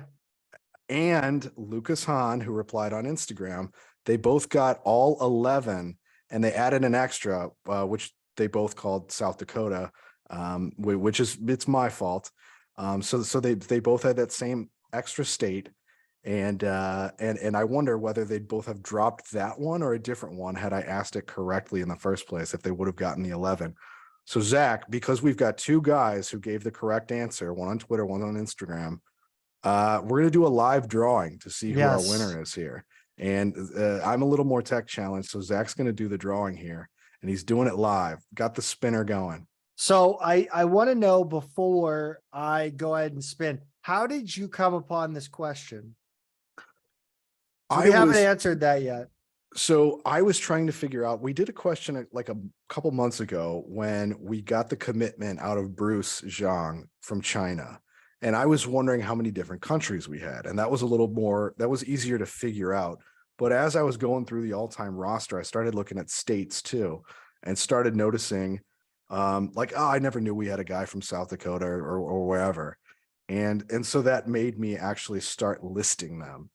And Lucas Hahn, who replied on Instagram. They both got all 11, and they added an extra, which they both called South Dakota, which it's my fault. So they both had that same extra state, and I wonder whether they'd both have dropped that one or a different one had I asked it correctly in the first place, if they would have gotten the 11. So Zach, because we've got 2 guys who gave the correct answer, one on Twitter, one on Instagram, we're gonna do a live drawing to see who our winner is here. And I'm a little more tech challenged, so Zach's gonna do the drawing here. And he's doing it live. Got the spinner going. So I want to know, before I go ahead and spin, how did you come upon this question? We haven't answered that yet. So I was trying to figure out, we did a question like a couple months ago when we got the commitment out of Bruce Zhang from China. And I was wondering how many different countries we had. And that was that was easier to figure out. But as I was going through the all-time roster, I started looking at states too, and started noticing I never knew we had a guy from South Dakota or wherever. And so that made me actually start listing them.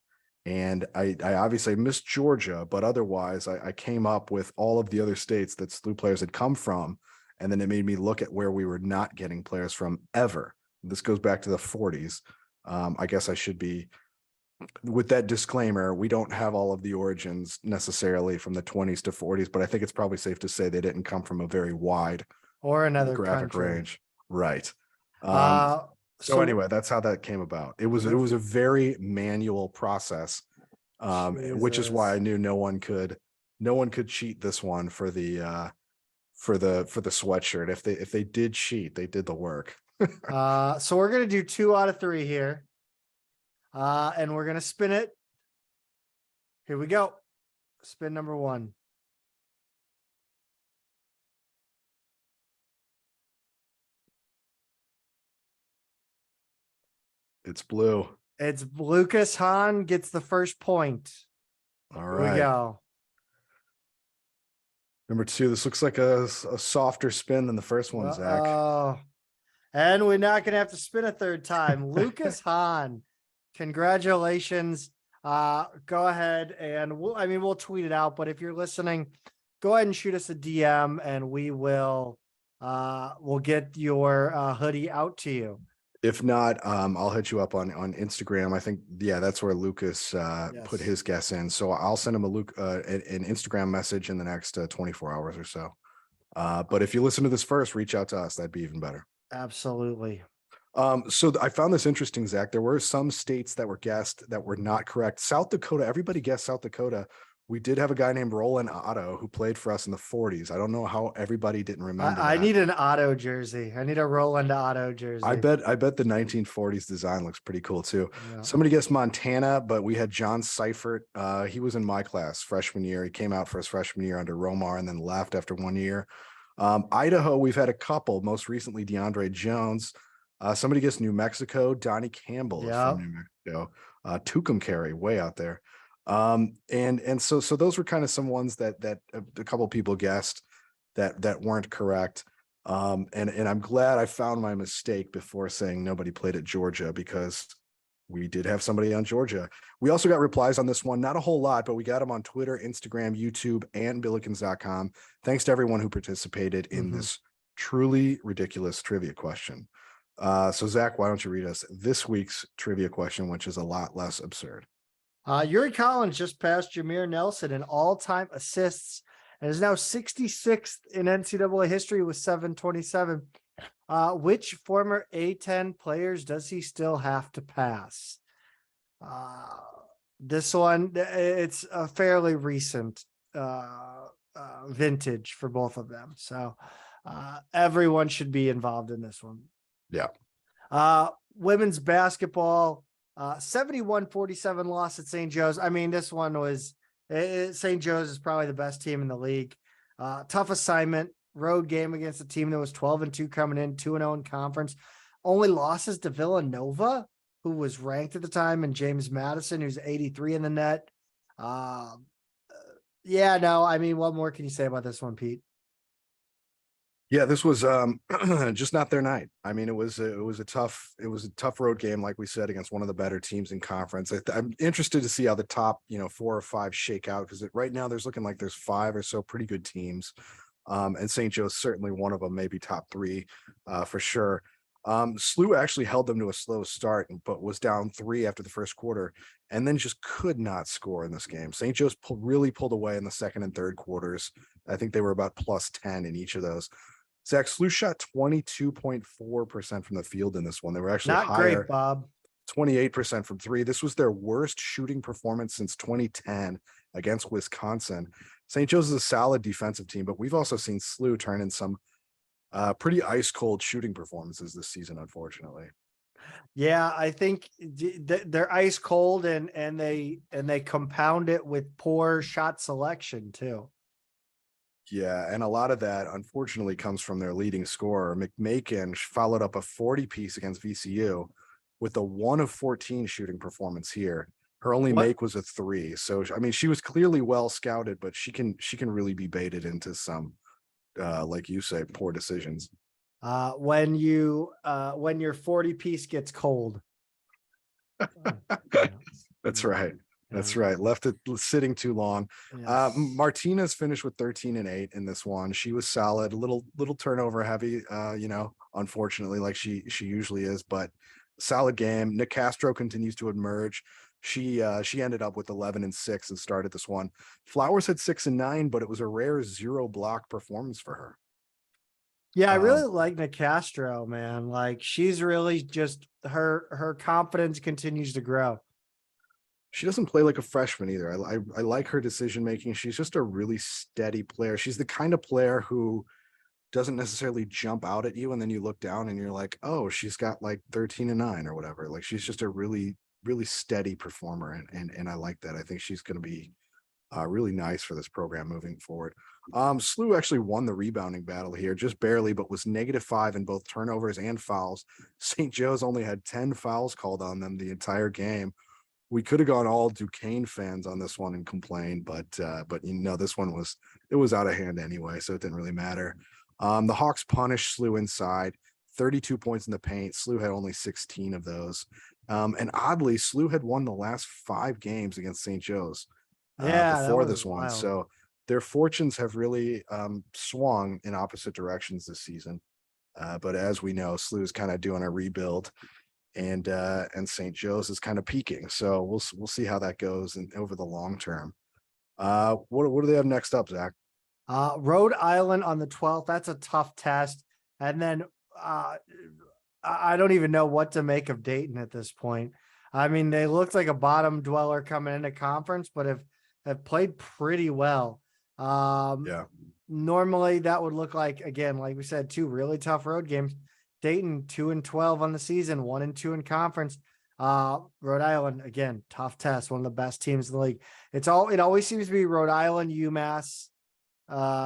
And I obviously missed Georgia, but otherwise I came up with all of the other states that SLU players had come from. And then it made me look at where we were not getting players from ever. This goes back to the 40s. I guess I should be, with that disclaimer, we don't have all of the origins necessarily from the 20s to 40s, but I think it's probably safe to say they didn't come from a very wide or another graphic country range. Right. So anyway, that's how that came about. It was a very manual process. which is why I Jesus. knew no one could cheat this one for the sweatshirt. If they did cheat, they did the work. So we're gonna do 2 out of 3 here. And we're gonna spin it. Here we go. Spin number 1. It's blue. It's Lucas Hahn gets the first point. All Here we right. go. Number 2. This looks like a softer spin than the first one, Zach. Oh, and we're not gonna have to spin a third time. Lucas Hahn, congratulations. Go ahead and we'll tweet it out, but if you're listening, go ahead and shoot us a DM and we'll get your hoodie out to you. If not, I'll hit you up on Instagram. I think, that's where Lucas put his guess in. So I'll send him an Instagram message in the next 24 hours or so. But if you listen to this first, reach out to us. That'd be even better. Absolutely. So I found this interesting, Zach. There were some states that were guessed that were not correct. South Dakota, everybody guessed South Dakota. We did have a guy named Roland Otto who played for us in the 40s. I don't know how everybody didn't remember. I need an Otto jersey. I need a Roland Otto jersey. I bet the 1940s design looks pretty cool too. Yeah. Somebody guessed Montana, but we had John Seifert. He was in my class freshman year. He came out for his freshman year under Romar and then left after 1 year. Idaho, we've had a couple, most recently DeAndre Jones. Somebody guessed New Mexico. Donnie Campbell is from New Mexico. Tucumcari, way out there. And so those were kind of some ones that a couple of people guessed that weren't correct. And I'm glad I found my mistake before saying nobody played at Georgia, because we did have somebody on Georgia. We also got replies on this one, not a whole lot, but we got them on Twitter, Instagram, YouTube, and Billikens.com. Thanks to everyone who participated in this truly ridiculous trivia question. So Zach, why don't you read us this week's trivia question, which is a lot less absurd. Yuri Collins just passed Jameer Nelson in all-time assists and is now 66th in NCAA history with 727. Which former A10 players does he still have to pass? This one, it's a fairly recent vintage for both of them. So everyone should be involved in this one. Yeah. Women's basketball, 71-47 loss at St. Joe's. I mean, this one was, St. Joe's is probably the best team in the league. Tough assignment, road game against a team that was 12-2 coming in, 2-0 in conference. Only losses to Villanova, who was ranked at the time, and James Madison, who's 83 in the net. What more can you say about this one, Pete? Yeah, this was just not their night. I mean, it was a tough road game, like we said, against one of the better teams in conference. I'm interested to see how the top 4 or 5 shake out, because right now there's looking like there's 5 or so pretty good teams, and St. Joe's certainly one of them, maybe top 3 for sure. SLU actually held them to a slow start, but was down 3 after the first quarter, and then just could not score in this game. St. Joe's really pulled away in the second and third quarters. I think they were about plus 10 in each of those. Zach, SLU shot 22.4% from the field in this one. They were actually not higher, great, Bob. 28% from 3. This was their worst shooting performance since 2010 against Wisconsin. St. Joe's is a solid defensive team, but we've also seen SLU turn in some pretty ice cold shooting performances this season, unfortunately. Yeah, I think they're ice cold and they compound it with poor shot selection too. Yeah, and a lot of that, unfortunately, comes from their leading scorer. McMakin followed up a 40-piece against VCU with a 1 of 14 shooting performance here. Her only make was a 3. So, I mean, she was clearly well scouted, but she can really be baited into some, like you say, poor decisions. When your 40-piece gets cold. That's right. That's right. Left it sitting too long. Yes. Martinez finished with 13 and 8 in this one. She was solid, a little turnover heavy, unfortunately, like she usually is, but solid game. Nick Castro continues to emerge. She ended up with 11 and 6 and started this one. Flowers had 6 and 9, but it was a rare 0 block performance for her. Yeah, I really like Nick Castro, man. Like, she's really just her confidence continues to grow. She doesn't play like a freshman either. I like her decision making. She's just a really steady player. She's the kind of player who doesn't necessarily jump out at you, and then you look down and you're like, oh, she's got like 13-9 or whatever. Like, she's just a really, really steady performer, and I like that. I think she's going to be really nice for this program moving forward. SLU actually won the rebounding battle here, just barely, but was -5 in both turnovers and fouls. St. Joe's only had 10 fouls called on them the entire game. We could have gone all Duquesne fans on this one and complained, but this one was out of hand anyway, so it didn't really matter. The Hawks punished SLU inside, 32 points in the paint. SLU had only 16 of those. And oddly, SLU had won the last 5 games against St. Joe's before this one. Wild. So their fortunes have really swung in opposite directions this season. But as we know, SLU is kind of doing a rebuild, and St. Joe's is kind of peaking. So we'll see how that goes over the long term. What do they have next up, Zach? Rhode Island on the 12th. That's a tough test. And then I don't even know what to make of Dayton at this point. I mean, they looked like a bottom dweller coming into conference, but have played pretty well. Yeah. Normally that would look like, again, like we said, 2 really tough road games. Dayton 2-12 on the season, 1-2 in conference. Rhode Island, again, tough test, one of the best teams in the league. It always seems to be Rhode Island, UMass,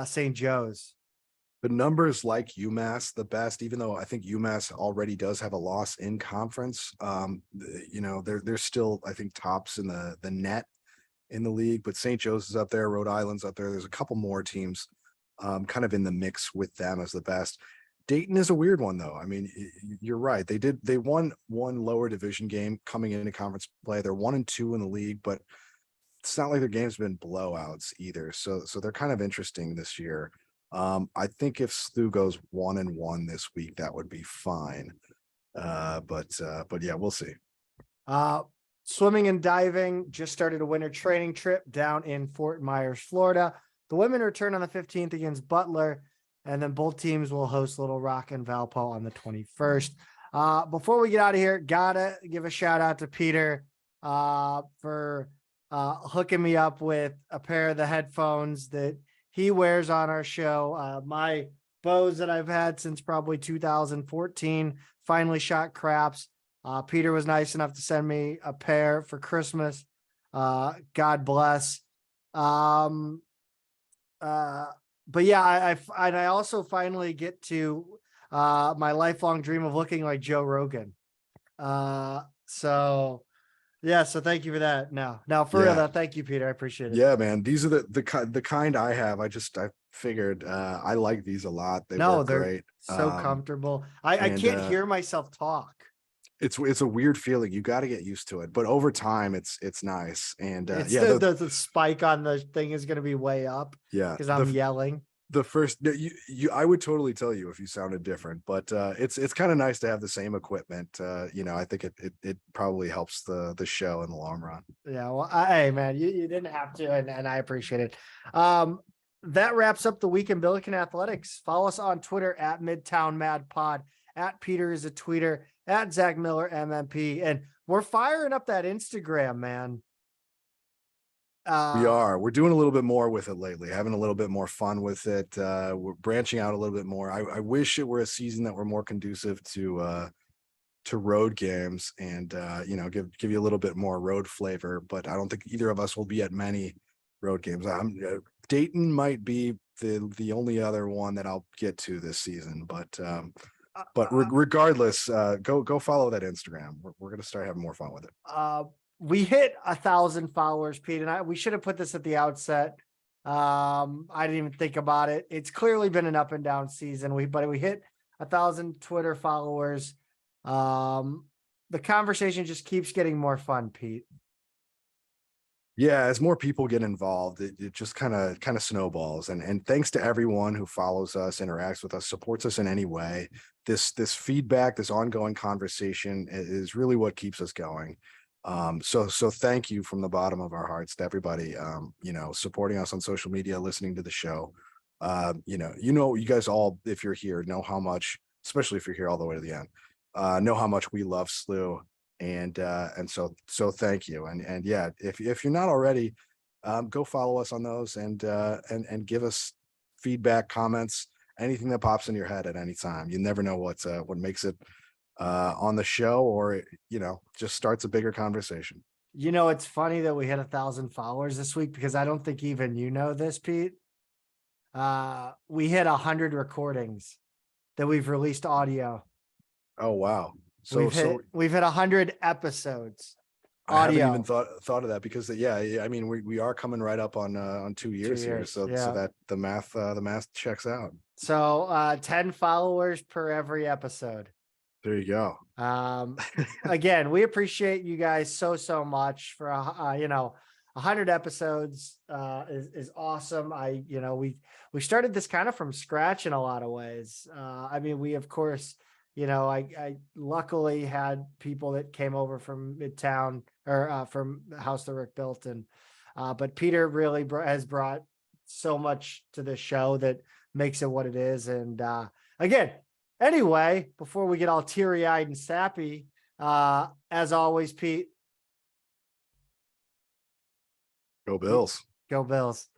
St. Joe's. The numbers like UMass the best, even though I think UMass already does have a loss in conference. They're still, I think, tops in the net in the league, but St. Joe's is up there, Rhode Island's up there. There's a couple more teams kind of in the mix with them as the best. Dayton is a weird one, though. I mean, you're right. They won one lower division game coming into conference play. They're 1-2 in the league, but it's not like their game's been blowouts either. So they're kind of interesting this year. I think if SLU goes 1-1 this week, that would be fine. But yeah, we'll see. Swimming and diving just started a winter training trip down in Fort Myers, Florida. The women return on the 15th against Butler, and then both teams will host Little Rock and Valpo on the 21st. Before we get out of here, gotta give a shout out to Peter for hooking me up with a pair of the headphones that he wears on our show. My bows that I've had since probably 2014 finally shot craps. Peter was nice enough to send me a pair for Christmas. God bless. But yeah, I also finally get to my lifelong dream of looking like Joe Rogan. So thank you for that. Now for real, thank you, Peter. I appreciate it. Yeah, man. These are the kind I have. I figured I like these a lot. They're great. So comfortable. I can't hear myself talk. It's a weird feeling. You got to get used to it, but over time it's nice. And the spike on the thing is going to be way up. Yeah, because I'm yelling. The first I would totally tell you if you sounded different, but it's kind of nice to have the same equipment. I think it probably helps the show in the long run. Yeah, well, hey man, you didn't have to, and I appreciate it. That wraps up the week in Billiken athletics. Follow us on Twitter at Midtown Mad Pod, at Peter is a tweeter, at Zach Miller MMP, and we're firing up that Instagram, man. We're doing a little bit more with it lately, having a little bit more fun with it. We're branching out a little bit more. I wish it were a season that were more conducive to road games and give you a little bit more road flavor, but I don't think either of us will be at many road games. Dayton might be the only other one that I'll get to this season, but regardless, go follow that Instagram. We're going to start having more fun with it. We hit 1,000 followers, Pete, and we should have put this at the outset. I didn't even think about it. It's clearly been an up and down season. We hit 1,000 Twitter followers. The conversation just keeps getting more fun, Pete. Yeah, as more people get involved, it just kind of snowballs. And thanks to everyone who follows us, interacts with us, supports us in any way. This feedback, this ongoing conversation is really what keeps us going. So thank you from the bottom of our hearts to everybody, supporting us on social media, listening to the show. You guys all, if you're here, know how much, especially if you're here all the way to the end, know how much we love SLU. And so thank you. And yeah, if you're not already, go follow us on those and give us feedback, comments, anything that pops in your head at any time. You never know what makes it on the show, or just starts a bigger conversation. It's funny that we hit 1,000 followers this week, because I don't think even you know this, Pete. We hit 100 recordings that we've released audio. Oh wow. We've hit 100 episodes. I haven't Audio. even thought of that, because I mean, we are coming right up on 2 years, here. So that the math checks out. So 10 followers per every episode. There you go. Again, we appreciate you guys so much for 100 episodes is awesome. We started this kind of from scratch in a lot of ways. I mean, we of course, I luckily had people that came over from Midtown, or from the house that Rick built, and but Peter really has brought so much to the show that makes it what it is. And again, anyway, before we get all teary-eyed and sappy, as always, Pete, go Bills. Go Bills.